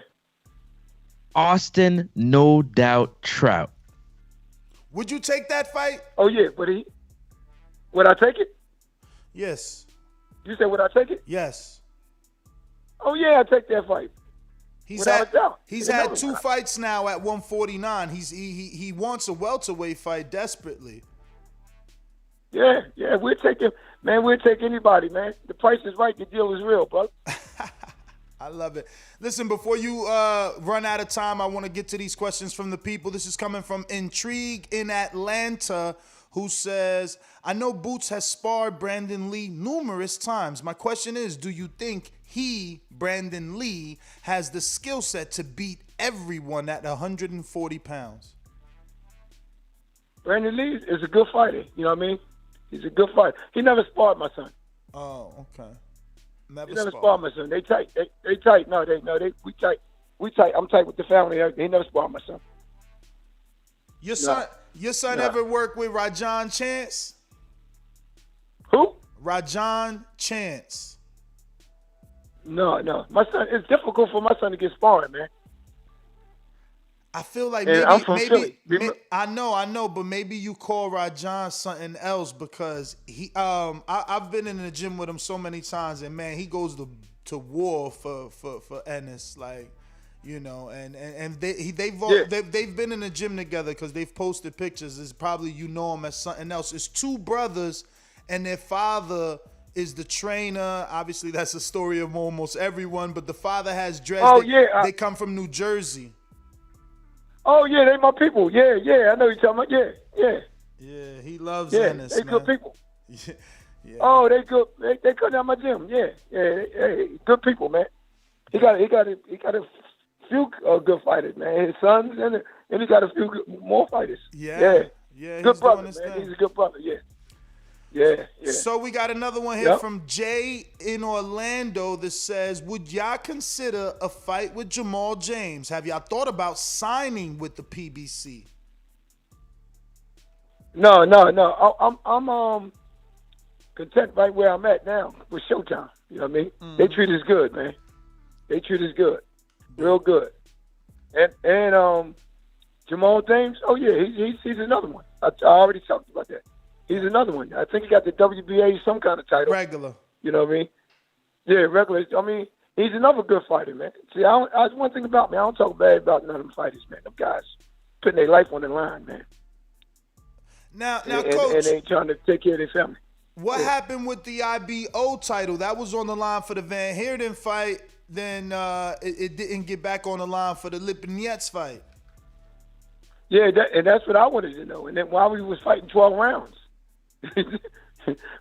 Austin No Doubt Trout. Would you take that fight? Oh yeah, but would I take it? Yes. You said would I take it? Yes. Oh yeah, I take that fight. He's had 2 fights now at 149. He wants a welterweight fight desperately. Yeah, we'll take him, man. We'll take anybody, man. The price is right. The deal is real, bro. I love it. Listen, before you run out of time, I want to get to these questions from the people. This is coming from Intrigue in Atlanta, who says, I know Boots has sparred Brandon Lee numerous times. My question is, do you think Brandon Lee, has the skill set to beat everyone at 140 pounds? Brandon Lee is a good fighter. You know what I mean? He's a good fighter. He never sparred my son. Oh, okay. He never sparred my son. They tight. They tight. We tight. We tight. I'm tight with the family. He never sparred my son. Your son ever worked with Rajon Chance? Who? Rajon Chance. No. My son, it's difficult for my son to get sparring, man. I feel like I'm from Philly. I know, but maybe you call Rajon something else because I've been in the gym with him so many times, and man, he goes to war for Ennis, like, and they've been in the gym together because they've posted pictures. It's probably know him as something else. It's 2 brothers, and their father is the trainer. Obviously, that's the story of almost everyone, but the father has dreads. Oh, they come from New Jersey. Oh, yeah, they my people. Yeah, I know you're talking about. Yeah. Yeah, he loves Ennis, they man. Good people. Yeah. Oh, they good. They come down my gym. Yeah, good people, man. He got a few good fighters, man. His sons, and he got a few more fighters. Yeah. Good brother, man. He's a good brother, yeah. So we got another one here from Jay in Orlando that says, would y'all consider a fight with Jamal James? Have y'all thought about signing with the PBC? No. I'm content right where I'm at now with Showtime. You know what I mean? Mm-hmm. They treat us good, man. They treat us good. Real good. And Jamal James, oh yeah, he's another one. I already talked about that. He's another one. I think he got the WBA some kind of title. Regular. You know what I mean? Yeah, regular. I mean, he's another good fighter, man. See, that's one thing about me. I don't talk bad about none of them fighters, man. Them guys putting their life on the line, man. Now, Coach. And they trying to take care of their family. What happened with the IBO title? That was on the line for the Van Heerden fight. then it didn't get back on the line for the Lipinets fight. Yeah, and that's what I wanted to know. And then why we was fighting 12 rounds.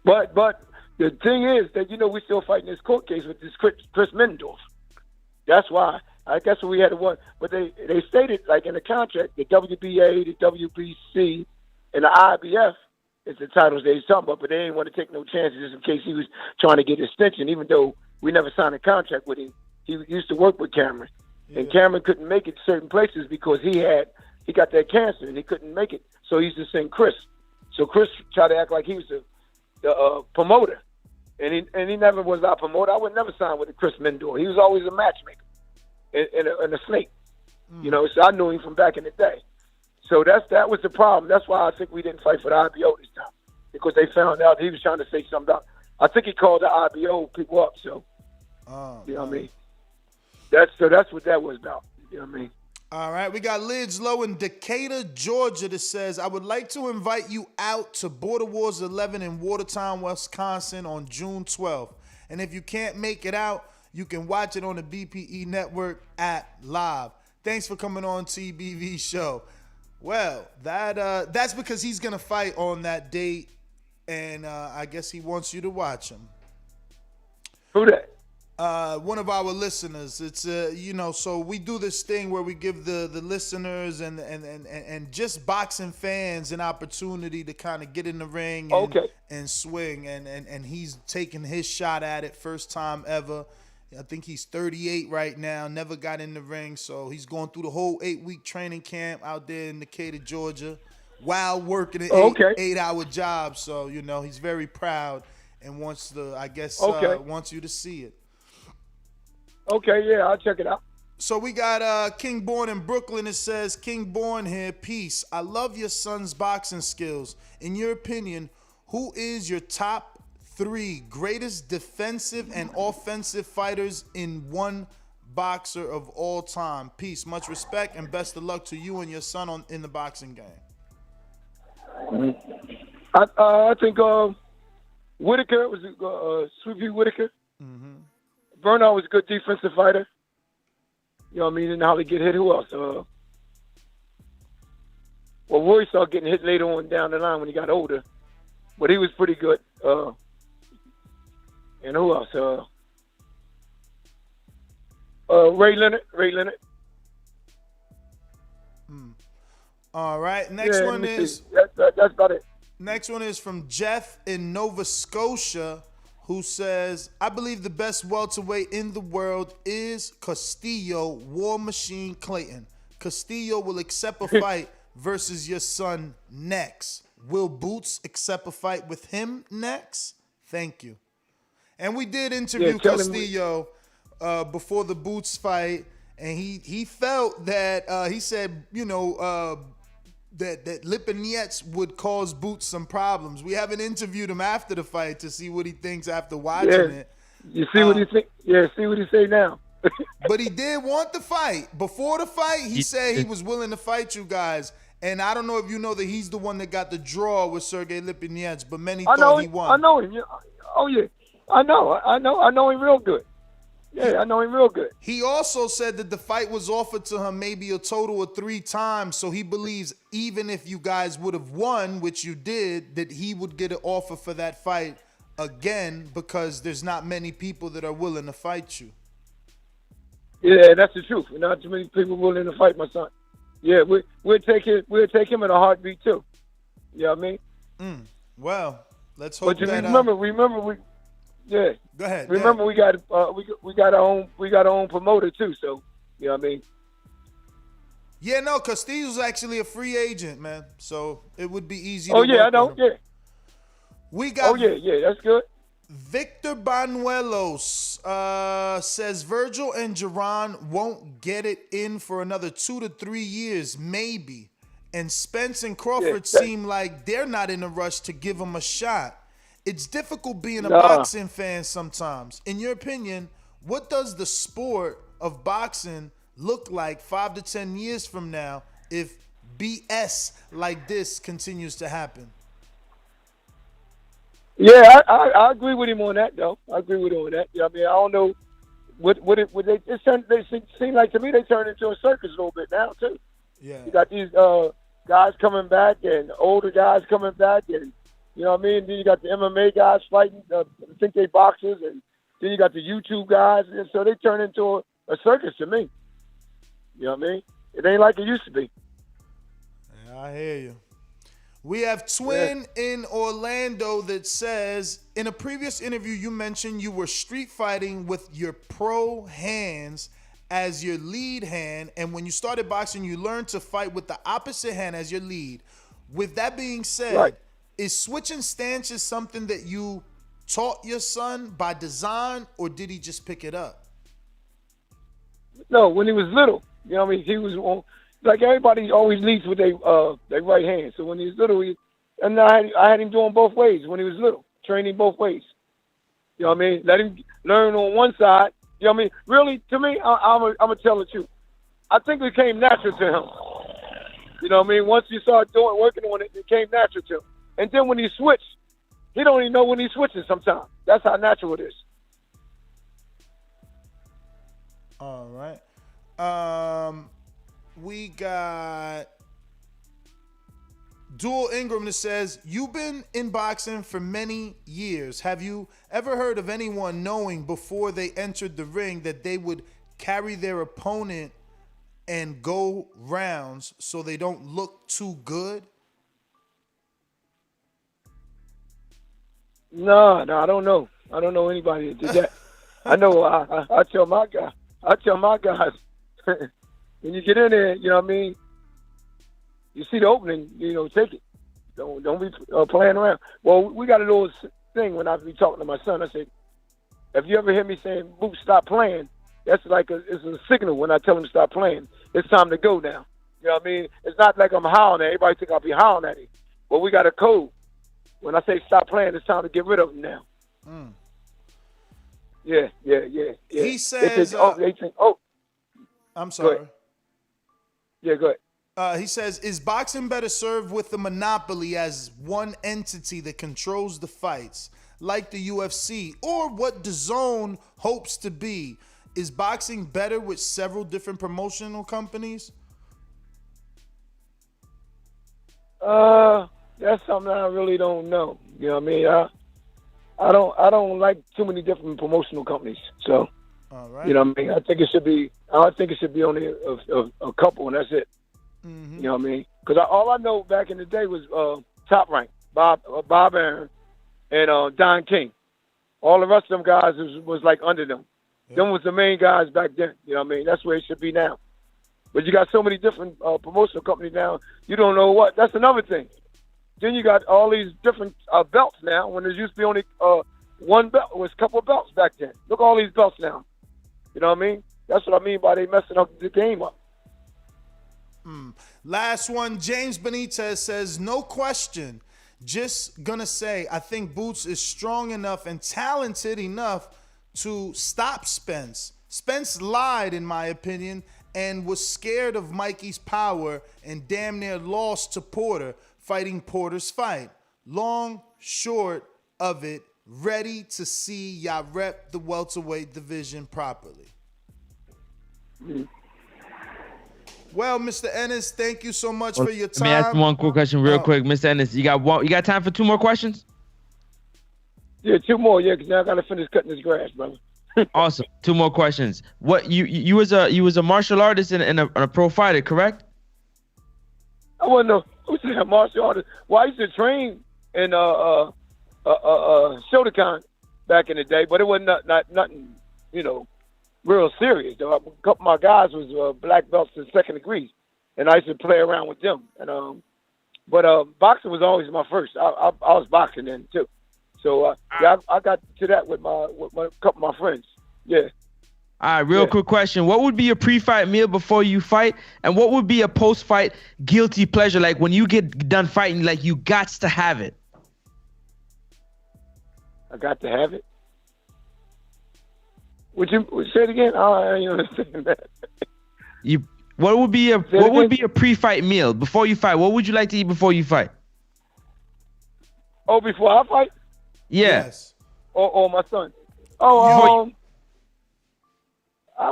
but the thing is that, we still fighting this court case with this Chris Mendorf. That's why. I guess we had to one. But they stated, like in the contract, the WBA, the WBC, and the IBF is the titles they was talking about, but they didn't want to take no chances just in case he was trying to get extension, even though we never signed a contract with him. He used to work with Cameron. Yeah. And Cameron couldn't make it certain places because he got that cancer and he couldn't make it. So he used to send Chris. So Chris tried to act like he was the promoter. And he never was our promoter. I would never sign with Chris Mendor. He was always a matchmaker and a snake. So I knew him from back in the day. So that was the problem. That's why I think we didn't fight for the IBO this time, because they found out he was trying to say something out. I think he called the IBO people up. So you know what I mean. That's what that was about. You know what I mean. All right, we got Lids Low in Decatur, Georgia that says, I would like to invite you out to Border Wars 11 in Watertown, Wisconsin on June 12th. And if you can't make it out, you can watch it on the BPE Network app live. Thanks for coming on TBV show. Well, that's because he's going to fight on that date, and I guess he wants you to watch him. Who that? One of our listeners. It's so we do this thing where we give the listeners and just boxing fans an opportunity to kind of get in the ring and swing, and he's taking his shot at it, first time ever. I think he's 38 right now, never got in the ring, so he's going through the whole 8-week training camp out there in Decatur, Georgia, while working an 8-hour job. So he's very proud and wants wants you to see it. Okay, yeah, I'll check it out. So we got King Born in Brooklyn. It says, King Born here, peace. I love your son's boxing skills. In your opinion, who is your top 3 greatest defensive and offensive fighters in one boxer of all time? Peace, much respect, and best of luck to you and your son in the boxing game. I think Whitaker was Sweetie Whitaker. Mm-hmm. Bernard was a good defensive fighter. You know what I mean? And how to get hit. Who else? Roy started getting hit later on down the line when he got older. But he was pretty good. And who else? Ray Leonard. All right. Next one is... That's about it. Next one is from Jeff in Nova Scotia, who says, I believe the best welterweight in the world is Castillo, War Machine Clayton. Castillo will accept a fight versus your son next. Will Boots accept a fight with him next? Thank you. And we did interview Castillo before the Boots fight, and he felt that, he said, that Lipinets would cause Boots some problems. We haven't interviewed him after the fight to see what he thinks after watching it. You see what he think? Yeah, see what he say now. But he did want the fight. Before the fight, he said he was willing to fight you guys. And I don't know if you know that he's the one that got the draw with Sergey Lipinets, but many thought he won. I know him. Oh, yeah. I know him real good. Yeah, I know him real good. He also said that the fight was offered to him maybe a total of 3 times, so he believes even if you guys would have won, which you did, that he would get an offer for that fight again because there's not many people that are willing to fight you. Yeah, that's the truth. Not too many people willing to fight my son. Yeah, we'll take him in a heartbeat too. You know what I mean? Well, let's hope. But remember we. Yeah. Go ahead. Remember, we got our own promoter too. So you know what I mean. Yeah, no, Castillo's actually a free agent, man. So it would be easy. Oh yeah, I know. Yeah. We got. Oh yeah, that's good. Victor Banuelos says Virgil and Jaron won't get it in for another 2 to 3 years, maybe. And Spence and Crawford seem like they're not in a rush to give him a shot. It's difficult being a boxing fan sometimes. In your opinion, what does the sport of boxing look like 5 to 10 years from now if BS like this continues to happen? Yeah, I agree with him on that, though. I agree with him on that. Yeah, I mean, I don't know. They seem like to me they turned into a circus a little bit now too. Yeah. You got these guys coming back and older guys coming back, and you know what I mean. Then you got the MMA guys fighting. I think they boxers, and then you got the YouTube guys, and so they turn into a circus to me. You know what I mean? It ain't like it used to be. Yeah, I hear you. We have Twin in Orlando that says, in a previous interview, you mentioned you were street fighting with your pro hands as your lead hand, and when you started boxing, you learned to fight with the opposite hand as your lead. With that being said, is switching stances something that you taught your son by design, or did he just pick it up? No, when he was little, you know what I mean? He was on. Like everybody always leads with their right hand. So when he was little, I had him doing both ways when he was little, training both ways. You know what I mean? Let him learn on one side. You know what I mean? Really, to me, I'm gonna tell the truth. I think it came natural to him. You know what I mean? Once you start working on it, it came natural to him. And then when he switched, he don't even know when he's switching sometimes. That's how natural it is. All right. We got Dual Ingram that says, you've been in boxing for many years. Have you ever heard of anyone knowing before they entered the ring that they would carry their opponent and go rounds so they don't look too good? No, I don't know. I don't know anybody that did that. I know I tell my guys, when you get in there, you know what I mean, you see the opening, you know, take it. Don't be playing around. Well, we got a little thing when I be talking to my son. I say, if you ever hear me saying, "Boop, stop playing," that's like it's a signal when I tell him to stop playing. It's time to go now. You know what I mean? It's not like I'm howling at everybody. Think I'll be howling at him. But we got a code. When I say stop playing, it's time to get rid of him now. Mm. Yeah. He says, they think, I'm sorry. Go ahead. Yeah, go ahead. He says, is boxing better served with the monopoly as one entity that controls the fights, like the UFC, or what Dazn hopes to be? Is boxing better with several different promotional companies? That's something I really don't know. You know what I mean? I don't like too many different promotional companies. So, all right. You know what I mean? I think it should be only a couple, and that's it. Mm-hmm. You know what I mean? Because all I know back in the day was Top Rank, Bob Aaron, and Don King. All the rest of them guys was like under them. Yeah. Them was the main guys back then. You know what I mean? That's where it should be now. But you got so many different promotional companies now, you don't know what. That's another thing. Then you got all these different belts now, when there used to be only one belt. It was a couple of belts back then. Look at all these belts now. You know what I mean? That's what I mean by they messing up the game up. Last one, James Benitez says, no question. Just gonna say, I think Boots is strong enough and talented enough to stop Spence. Spence lied, in my opinion, and was scared of Mikey's power and damn near lost to Porter, fighting Porter's fight. Long, short of it, ready to see y'all rep the welterweight division properly. Well, Mr. Ennis, thank you so much for your time. Let me ask one quick question real quick. Mr. Ennis, you got time for 2 more questions? Yeah, 2 more, because now I gotta finish cutting this grass, brother. Awesome. 2 more questions. What you was a martial artist and a pro fighter, correct? I wasn't a martial artist. Well, I used to train in Shotokan back in the day, but it wasn't nothing, you know, real serious. Though a couple of my guys was black belts in 2nd degree, and I used to play around with them. And but boxing was always my first. I was boxing then too. So yeah, I got to that with my couple of my friends. Yeah. All right, real quick question. What would be a pre-fight meal before you fight? And what would be a post-fight guilty pleasure? Like when you get done fighting, like you gots to have it. I got to have it. Would you say it again? I ain't understand that. What would be a pre-fight meal before you fight? What would you like to eat before you fight? Oh, before I fight? Yeah. Yes. Or my son? I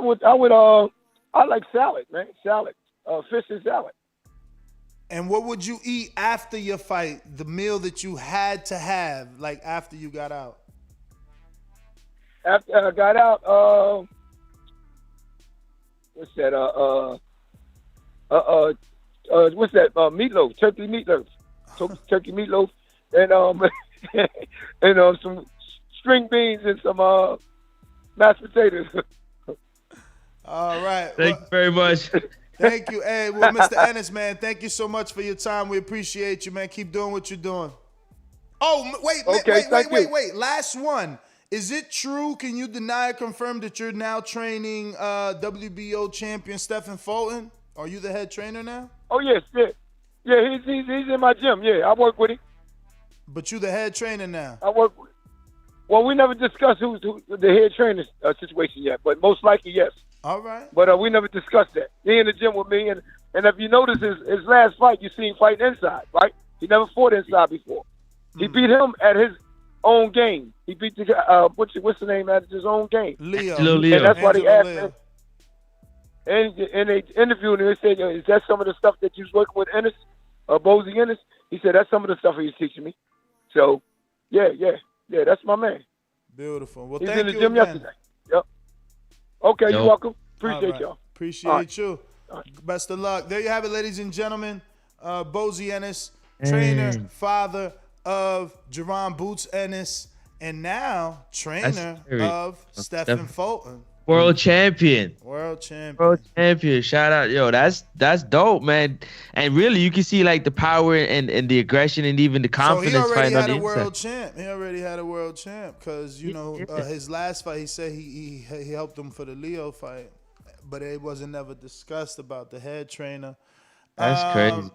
like salad, man. Salad. Fish and salad. And what would you eat after your fight? The meal that you had to have, like after you got out. After I got out, what's that? What's that? Meatloaf, turkey meatloaf, turkey meatloaf, and and some string beans and some mashed potatoes. All right. Thank you very much. Thank you. Hey, well, Mr. Ennis, man, thank you so much for your time. We appreciate you, man. Keep doing what you're doing. Oh, wait. Last one. Is it true? Can you deny or confirm that you're now training WBO champion Stephen Fulton? Are you the head trainer now? Oh yes, yeah. He's in my gym. Yeah, I work with him. But you the head trainer now. I work with. Well, we never discussed who's the head trainer situation yet, but most likely yes. All right. But we never discussed that. He in the gym with me, and if you notice his last fight, you see him fighting inside, right? He never fought inside before. He beat him at his own game. He beat the guy, what's the name at his own game? Leo. And that's why they asked him. And they interviewed him and said, is that some of the stuff that you was working with Ennis, Bozy Ennis? He said, that's some of the stuff he was teaching me. So, yeah, that's my man. Beautiful. Well, He's thank in the you gym again. yesterday. Yep. Okay, you're welcome. Appreciate y'all. Appreciate you. Best of luck. There you have it, ladies and gentlemen. Bozy Ennis, trainer, father of Jaron Boots Ennis, and now trainer of Stephen Fulton. World champion. Shout out. Yo, that's dope, man. And really, you can see like the power and the aggression and even the confidence. So he already had a world champ. He already had a world champ because, his last fight, he said he helped him for the Leo fight. But it wasn't never discussed about the head trainer. That's crazy.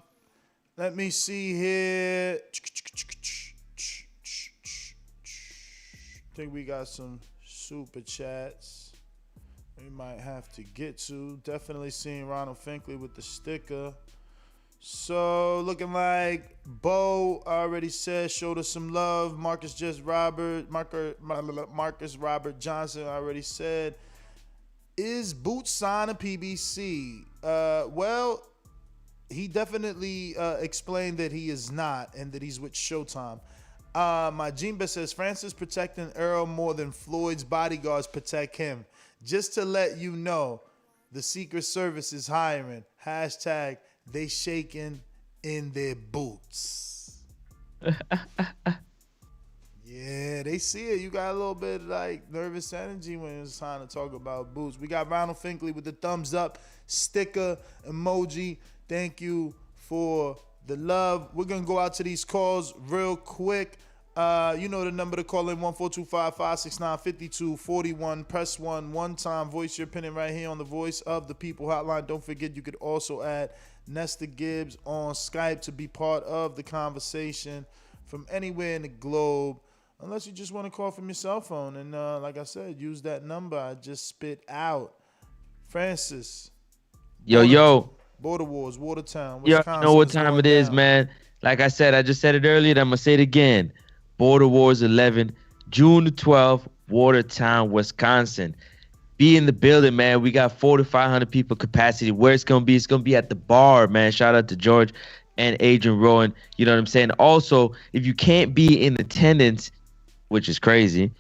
Let me see here. I think we got some super chats we might have to get to. Definitely seeing Ronald Finkley with the sticker. So looking like Bo already said showed us some love. Marcus Robert Johnson already said, is Boots signed a PBC? Well, he definitely explained that he is not and that he's with Showtime. My Jimba says Francis protecting Errol more than Floyd's bodyguards protect him. Just to let you know, the Secret Service is hiring. Hashtag they shaking in their boots. Yeah, they see it. You got a little bit like nervous energy when it's time to talk about Boots. We got Ronald Finkley with the thumbs up sticker emoji. Thank you for the love. We're going to go out to these calls real quick. You know the number to call in, 1-425-569-5241. Press 1 one time. Voice your opinion right here on the Voice of the People hotline. Don't forget you could also add Nesta Gibbs on Skype to be part of the conversation from anywhere in the globe. Unless you just want to call from your cell phone. And like I said, use that number I just spit out. Francis. Yo. Border Wars, Watertown, Wisconsin. You know what time it is, man. Like I said, I just said it earlier, and I'm going to say it again. Border Wars 11, June the 12th, Watertown, Wisconsin. Be in the building, man. We got 400 to 500 people capacity. Where it's going to be at the bar, man. Shout out to George and Adrian Rowan. You know what I'm saying? Also, if you can't be in attendance, which is crazy,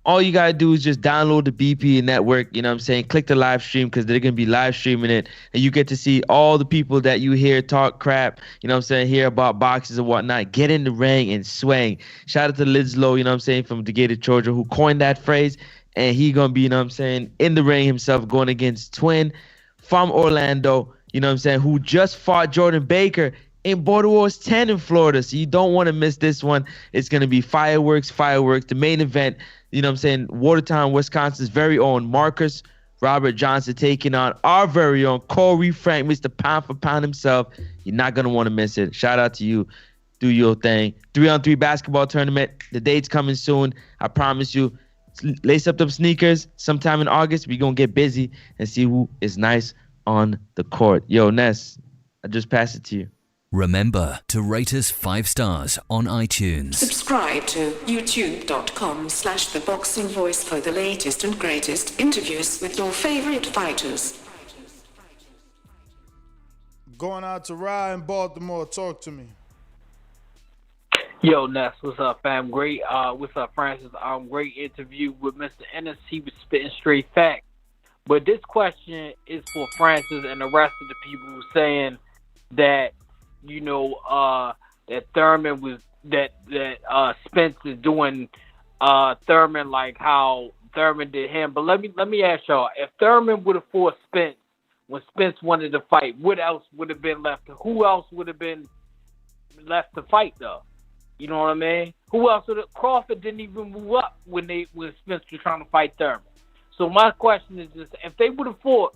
all you got to do is just download the BP network, you know what I'm saying? Click the live stream because they're going to be live streaming it. And you get to see all the people that you hear talk crap, you know what I'm saying, hear about boxes and whatnot. Get in the ring and swing. Shout out to Lidslow, you know what I'm saying, from Decatur, Georgia, who coined that phrase. And he going to be, you know what I'm saying, in the ring himself going against Twin from Orlando, you know what I'm saying, who just fought Jordan Baker in Border Wars 10 in Florida. So you don't want to miss this one. It's going to be fireworks. The main event, you know what I'm saying, Watertown, Wisconsin's very own Marcus Robert Johnson taking on our very own Corey Frank, Mr. Pound for Pound himself. You're not going to want to miss it. Shout out to you. Do your thing. 3-on-3 basketball tournament. The date's coming soon. I promise you. Lace up them sneakers. Sometime in August, we're going to get busy and see who is nice on the court. Yo, Ness, I just passed it to you. Remember to rate us 5 stars on iTunes. Subscribe to youtube.com/theboxingvoice for the latest and greatest interviews with your favorite fighters. Going out to Rye in Baltimore. Talk to me. Yo, Ness, what's up, fam? Great. What's up, Francis? Great interview with Mr. Ennis. He was spitting straight facts. But this question is for Francis and the rest of the people saying that, you know, that Thurman was that Spence is doing Thurman like how Thurman did him. But let me ask y'all: if Thurman would have fought Spence when Spence wanted to fight, what else would have been left? Who else would have been left to fight though? You know what I mean? Who else would have? Crawford didn't even move up when Spence was trying to fight Thurman. So my question is just: if they would have fought,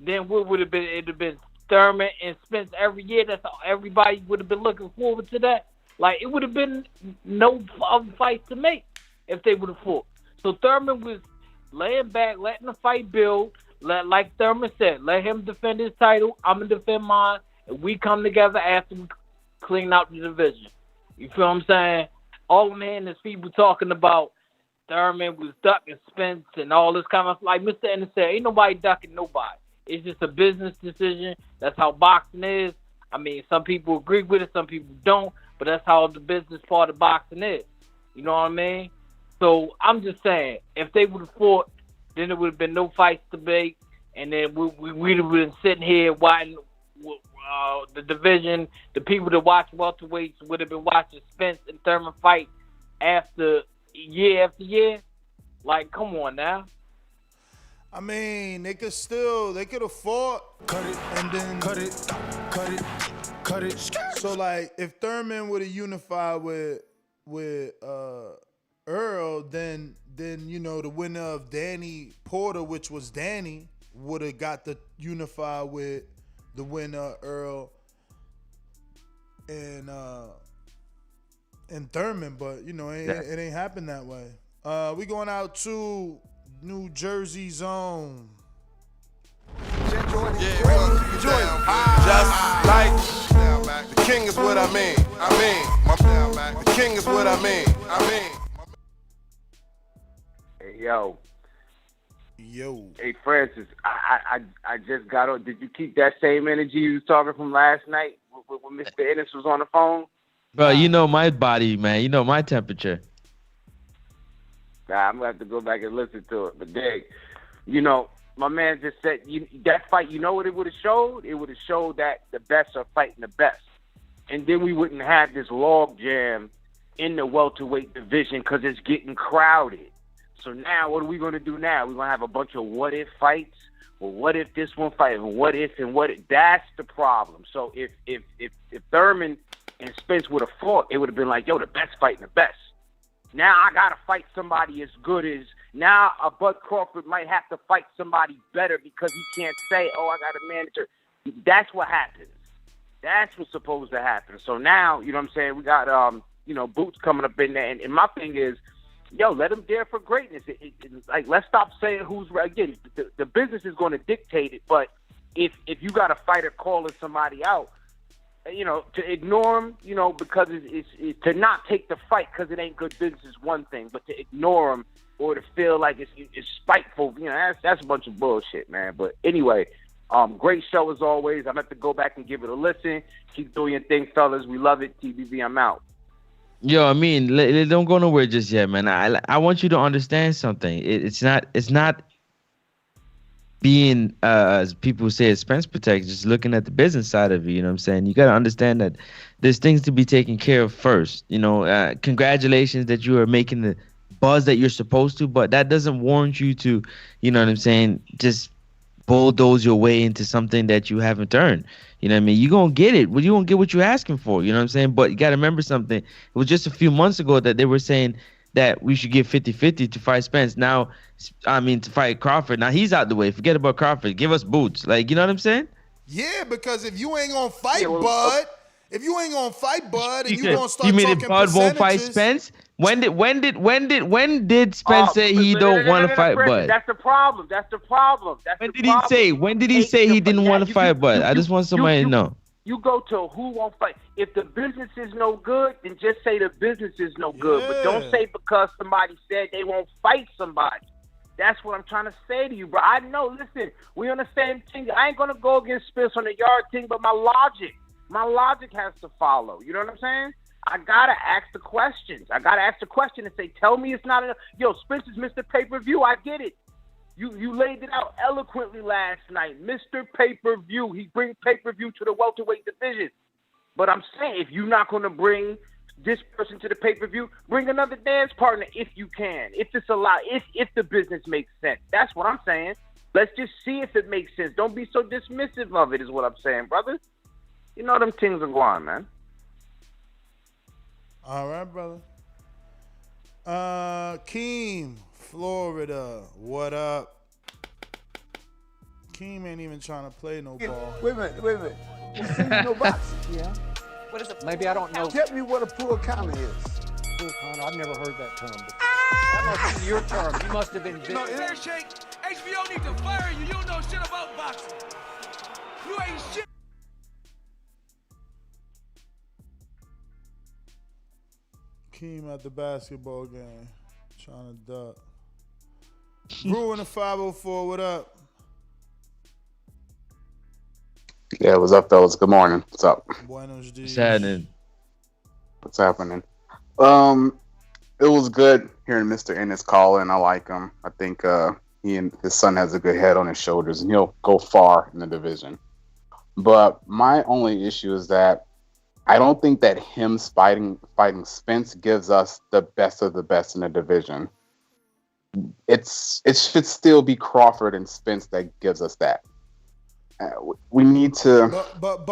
then what would have been? It'd have been Thurman and Spence every year. That's all. Everybody would have been looking forward to that. Like, it would have been no other fight to make if they would have fought. So Thurman was laying back, letting the fight build. Like Thurman said, let him defend his title. I'm going to defend mine. And we come together after we clean out the division. You feel what I'm saying? All I'm hearing is people talking about Thurman was ducking Spence and all this kind of, like Mr. Ennis said, ain't nobody ducking nobody. It's just a business decision. That's how boxing is. I mean, some people agree with it, some people don't, but that's how the business part of boxing is. You know what I mean? So I'm just saying, if they would have fought, then there would have been no fights to make, and then we would have been sitting here watching the division. The people that watch welterweights would have been watching Spence and Thurman fight year after year. Like, come on now. I mean, they could have fought, cut it, and then cut it. So, like, if Thurman would have unified with Errol, then you know the winner of Danny Porter, which was Danny, would have got to unify with the winner Errol and Thurman. But you know, it ain't happened that way. We going out to New Jersey zone. Just like the king is what I mean. The king is what I mean. Hey, yo. Hey, Francis, I just got on. Did you keep that same energy you was talking from last night when Mr. Ennis was on the phone? Bro, you know my body, man. You know my temperature. Nah, I'm going to have to go back and listen to it. But, Dig, you know, my man just said that fight, you know what it would have showed? It would have showed that the best are fighting the best. And then we wouldn't have this log jam in the welterweight division because it's getting crowded. So now what are we going to do now? We're going to have a bunch of what-if fights? Well, what if this one fight? And what if and what if? That's the problem. So if Thurman and Spence would have fought, it would have been like, yo, the best fighting the best. Now I got to fight somebody as good as, now a Bud Crawford might have to fight somebody better because he can't say, oh, I got a manager. That's what happens. That's what's supposed to happen. So now, you know what I'm saying, we got, Boots coming up in there. And my thing is, yo, let them dare for greatness. Like, let's stop saying who's right. Again, the business is going to dictate it, but if you got a fighter calling somebody out, you know, to ignore him, you know, because it's to not take the fight because it ain't good business is one thing, but to ignore him or to feel like it's spiteful, you know, that's a bunch of bullshit, man. But anyway, great show as always. I'm going to have to go back and give it a listen. Keep doing your thing, fellas. We love it. TBV, I'm out. Yo, I mean, don't go nowhere just yet, man. I want you to understand something. It's not being, as people say, a Spence protect, just looking at the business side of it, you know what I'm saying? You got to understand that there's things to be taken care of first. You know, congratulations that you are making the buzz that you're supposed to, but that doesn't warrant you to, you know what I'm saying, just bulldoze your way into something that you haven't earned. You know what I mean? You're going to get it. Well, you're going to get what you're asking for. You know what I'm saying? But you got to remember something. It was just a few months ago that they were saying that we should give 50-50 to fight Spence. Now, to fight Crawford. Now he's out the way. Forget about Crawford. Give us Boots. Like, you know what I'm saying? Yeah, because if you ain't going to fight Bud, and you going to start talking You mean if Bud won't fight Spence? When did Spence say he don't want to fight Bud? That's the problem. When did he say he didn't want to fight Bud? I just want somebody to know. You go to who won't fight. If the business is no good, then just say the business is no good. But don't say because somebody said they won't fight somebody. That's what I'm trying to say to you, bro. I know, listen, we on the same thing. I ain't going to go against Spence on the yard thing, but my logic has to follow. You know what I'm saying? I got to ask the questions. I got to ask the question and say, tell me it's not enough. Yo, Spence is Mr. Pay-Per-View. I get it. You laid it out eloquently last night. Mr. Pay-Per-View. He brings pay-per-view to the welterweight division. But I'm saying, if you're not going to bring this person to the pay-per-view, bring another dance partner if you can. If it's allowed, if the business makes sense. That's what I'm saying. Let's just see if it makes sense. Don't be so dismissive of it is what I'm saying, brother. You know them things are going, man. All right, brother. Keem, Florida, what up? Keem ain't even trying to play no ball. Wait a minute. You know boxing? Yeah. What is it? Maybe I don't know. Tell me what a pool counter is. Pool counter? I've never heard that term before. That must be your term. You must have been. Fair shake. HBO need to fire you. You don't know shit about boxing. You ain't shit. Keem at the basketball game, trying to duck. Brew in the 504, what up? Yeah, what's up, fellas? Good morning. What's up? Buenos dias. What's happening? What's happening? It was good hearing Mr. Ennis call in. I like him. I think he and his son has a good head on his shoulders, and he'll go far in the division. But my only issue is that I don't think that him fighting Spence gives us the best of the best in the division. It should still be Crawford and Spence that gives us that. We need to. But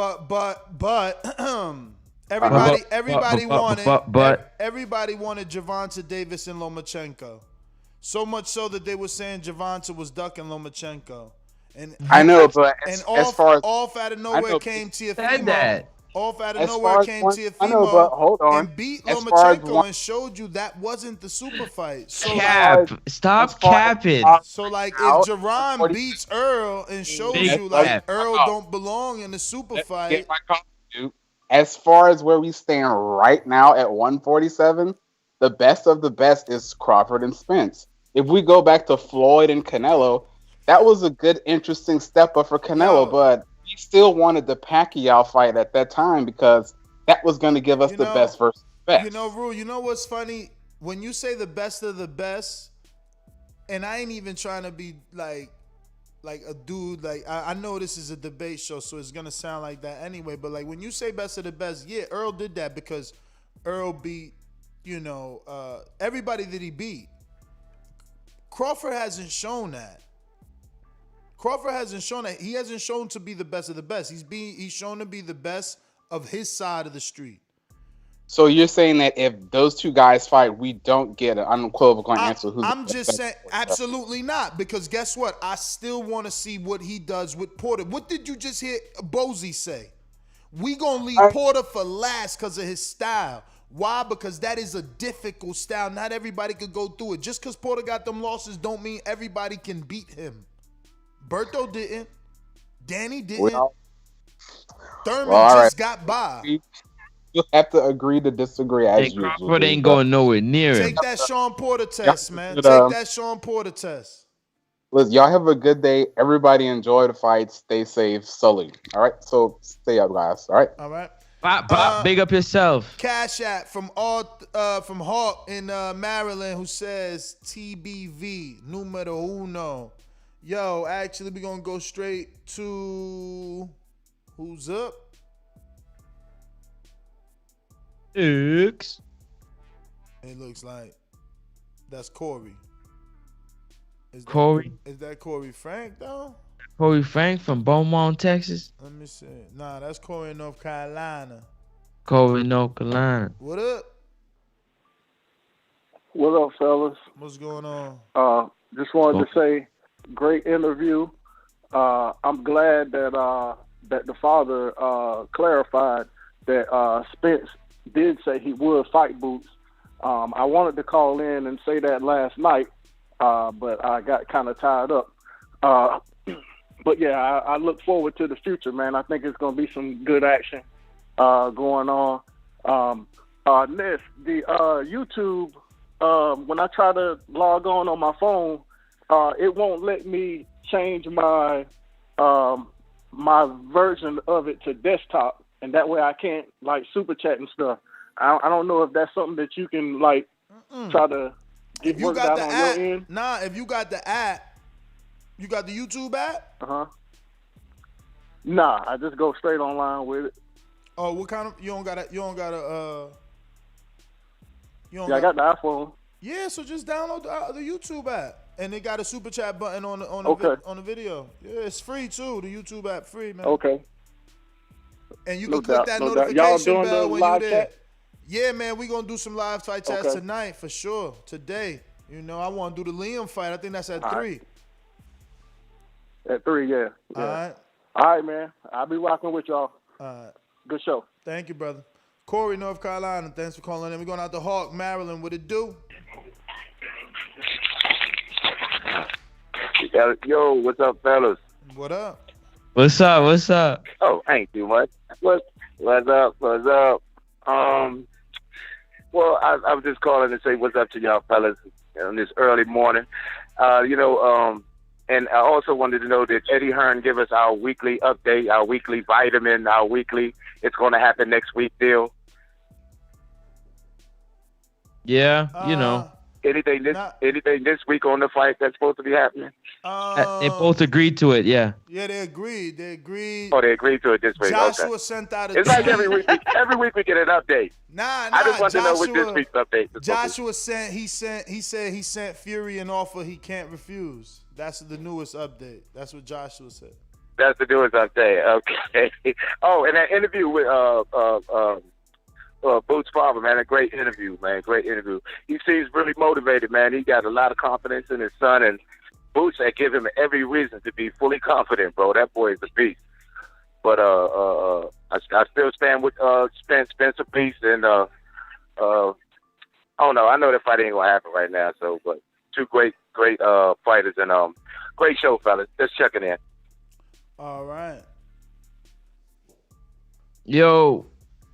everybody wanted Gervonta Davis and Lomachenko, so much so that they were saying Gervonta was ducking Lomachenko. And I know, but off out of nowhere came Teofimo. Off out of nowhere came Teofimo. I know, but hold on. And beat Lomachenko and showed you that wasn't the super fight. So Stop capping. So like if Jaron beats Errol and shows you like Errol don't belong in the super fight. As far as where we stand right now at 147, the best of the best is Crawford and Spence. If we go back to Floyd and Canelo, that was a good, interesting step up for Canelo, but we still wanted the Pacquiao fight at that time because that was going to give us the best versus best. You know, Rue, you know what's funny? When you say the best of the best, and I ain't even trying to be like a dude, like I know this is a debate show, so it's gonna sound like that anyway. But like when you say best of the best, yeah, Errol did that because Errol beat, everybody that he beat. Crawford hasn't shown that. He hasn't shown to be the best of the best. He's shown to be the best of his side of the street. So you're saying that if those two guys fight, we don't get an unequivocal answer? I'm just saying, absolutely not. Because guess what? I still want to see what he does with Porter. What did you just hear Bozy say? We gonna leave Porter for last because of his style. Why? Because that is a difficult style. Not everybody could go through it. Just because Porter got them losses don't mean everybody can beat him. Berto didn't. Danny didn't. Thurman just got by. You have to agree to disagree as usual. Crawford ain't going nowhere near him. Take that Sean Porter test, man. Take that Sean Porter test. Listen, y'all have a good day. Everybody enjoy the fight. Stay safe. Sully. All right? So stay up, guys. All right? All right. Big up yourself. Cash App from Hawk in Maryland who says TBV, numero uno. Yo, actually, we're going to go straight to who's up? X. It looks like that's Corey. Is that Corey Frank, though? Corey Frank from Beaumont, Texas? Let me see. Nah, that's Corey in North Carolina. Corey, North Carolina. What up? What up, fellas? What's going on? Just wanted to say, great interview. I'm glad that the father clarified that Spence did say he would fight Boots. I wanted to call in and say that last night, but I got kind of tied up. But yeah, I look forward to the future, man. I think it's gonna be some good action going on. Ness, the YouTube, when I try to log on my phone, it won't let me change my my version of it to desktop, and that way I can't like super chat and stuff. I don't know if that's something that you can like try to get If you worked got out the on app, your end. if you got the app, you got the YouTube app? Nah, I just go straight online with it. Oh, what kind of? You don't got a. Yeah, I got the iPhone. Yeah, so just download the YouTube app, and they got a super chat button on the on the video. Yeah, it's free too. The YouTube app free, man. Okay. And you No can click doubt, that no doubt. notification Y'all doing bell the when live you're there. chat? Yeah, man, we gonna do some live fight chats Okay. tonight for sure. Today, you know, I want to do the Liam fight. I think that's at All 3. right. At 3, yeah. All right. All right, man. I'll be rocking with y'all. All right. Good show. Thank you, brother. Corey, North Carolina. Thanks for calling in. We're going out to Hawk, Maryland. What it do? Yo, what's up, fellas? What up? What's up? What's up? Oh, ain't too much. What's up? What's up? Well, I was just calling to say what's up to y'all fellas on this early morning. And I also wanted to know that Eddie Hearn give us our weekly update, our weekly vitamin, our weekly it's going to happen next week deal. Yeah, you know. Anything this week on the fight that's supposed to be happening? They both agreed to it, yeah. Yeah, they agreed. They agreed. Oh, they agreed to it this week. Joshua Okay. sent out a It's like tweet. every week we get an update. I just want to know what this week's update is. Joshua he said he sent Fury an offer he can't refuse. That's the newest update. That's what Joshua said. That's the newest update. Okay. Oh, and that interview with Boots' father, man, a great interview, man. Great interview. He seems really motivated, man. He got a lot of confidence in his son, and Boots had given him every reason to be fully confident, bro. That boy is a beast. But I still stand with Spence a beast, and I don't know. I know that fight ain't gonna happen right now. So, but two great fighters, and great show, fellas. Just checking in. All right. Yo,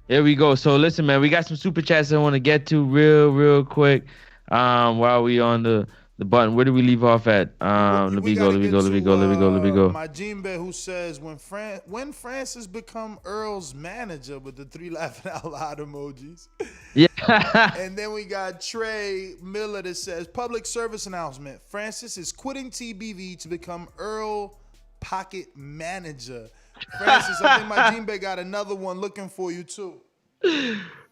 here we go. So listen, man, we got some super chats I want to get to real quick. While we on the button, where do we leave off at? Let me go. My Jimbe, who says when Francis become Earl's manager with the 3 laughing out loud emojis. Yeah. And then we got Trey Miller that says public service announcement: Francis is quitting TBV to become Earl pocket manager. Francis, I think my Jimbe got another one looking for you too.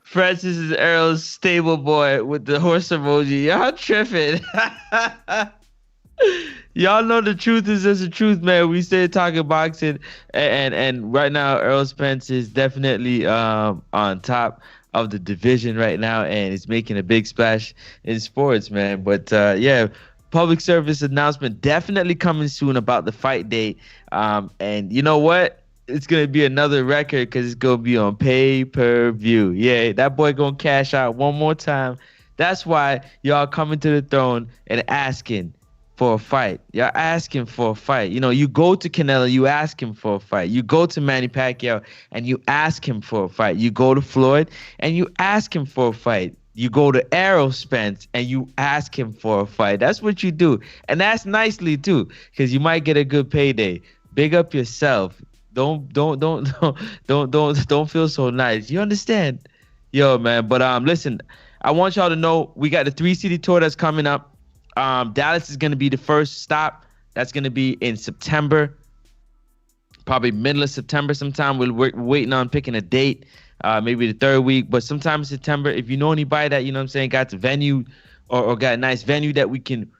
Francis is Errol's stable boy with the horse emoji. Y'all tripping. Y'all know the truth is just the truth, man. We stay talking boxing, and right now Errol Spence is definitely on top of the division right now, and he's making a big splash in sports, man. But yeah, public service announcement definitely coming soon about the fight date. And you know what? It's going to be another record because it's going to be on pay-per-view. Yeah, that boy going to cash out one more time. That's why y'all coming to the throne and asking for a fight. Y'all asking for a fight. You know, you go to Canelo, you ask him for a fight. You go to Manny Pacquiao and you ask him for a fight. You go to Floyd and you ask him for a fight. You go to Errol Spence and you ask him for a fight. That's what you do. And that's nicely too, because you might get a good payday. Big up yourself. Don't feel so nice. You understand? Yo, man. But listen, I want y'all to know we got the 3-city tour that's coming up. Dallas is gonna be the first stop. That's gonna be in September, probably middle of September sometime. We're waiting on picking a date, maybe the 3rd week, but sometime in September. If you know anybody that, you know what I'm saying, got the venue or got a nice venue that we can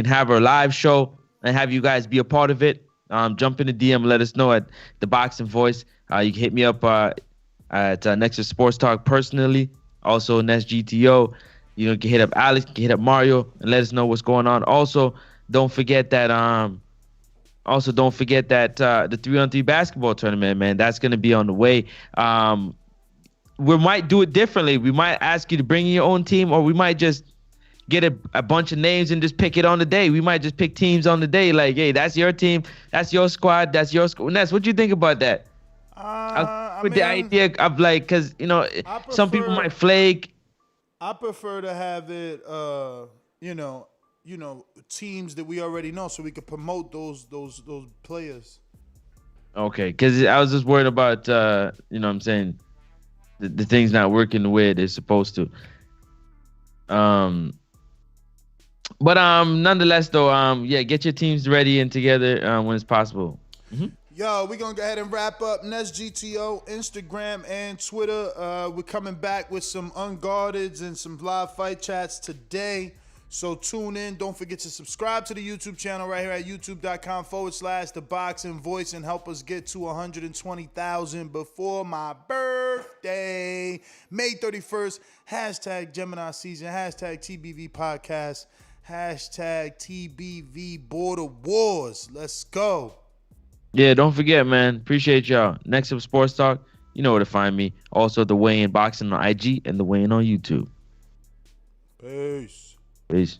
have our live show and have you guys be a part of it. Jump in the DM and let us know at the Boxing Voice. You can hit me up at Nexus Sports Talk personally. Also, Nest GTO. You can hit up Alex, you can hit up Mario, and let us know what's going on. Also, don't forget that the 3-on-3 basketball tournament, man. That's gonna be on the way. We might do it differently. We might ask you to bring your own team, or we might just get a bunch of names and just pick it on the day. We might just pick teams on the day. Like, hey, that's your team, that's your squad, that's your squad. Ness, what do you think about that? The idea of like, because some people might flake. I prefer to have it, teams that we already know, so we can promote those players. Okay, because I was just worried about, what I'm saying, the thing's not working the way they're supposed to. But nonetheless, though, get your teams ready and together when it's possible. Mm-hmm. Yo, we're going to go ahead and wrap up Nest GTO, Instagram, and Twitter. We're coming back with some unguardeds and some live fight chats today. So tune in. Don't forget to subscribe to the YouTube channel right here at youtube.com/The Boxing Voice and help us get to 120,000 before my birthday. May 31st, hashtag Gemini Season, hashtag TBV Podcast, hashtag TBV Border Wars. Let's go. Yeah, don't forget, man. Appreciate y'all. Next up, Sports Talk. You know where to find me. Also, The Weigh-In Boxing on IG and The Weigh-In on YouTube. Peace. Peace.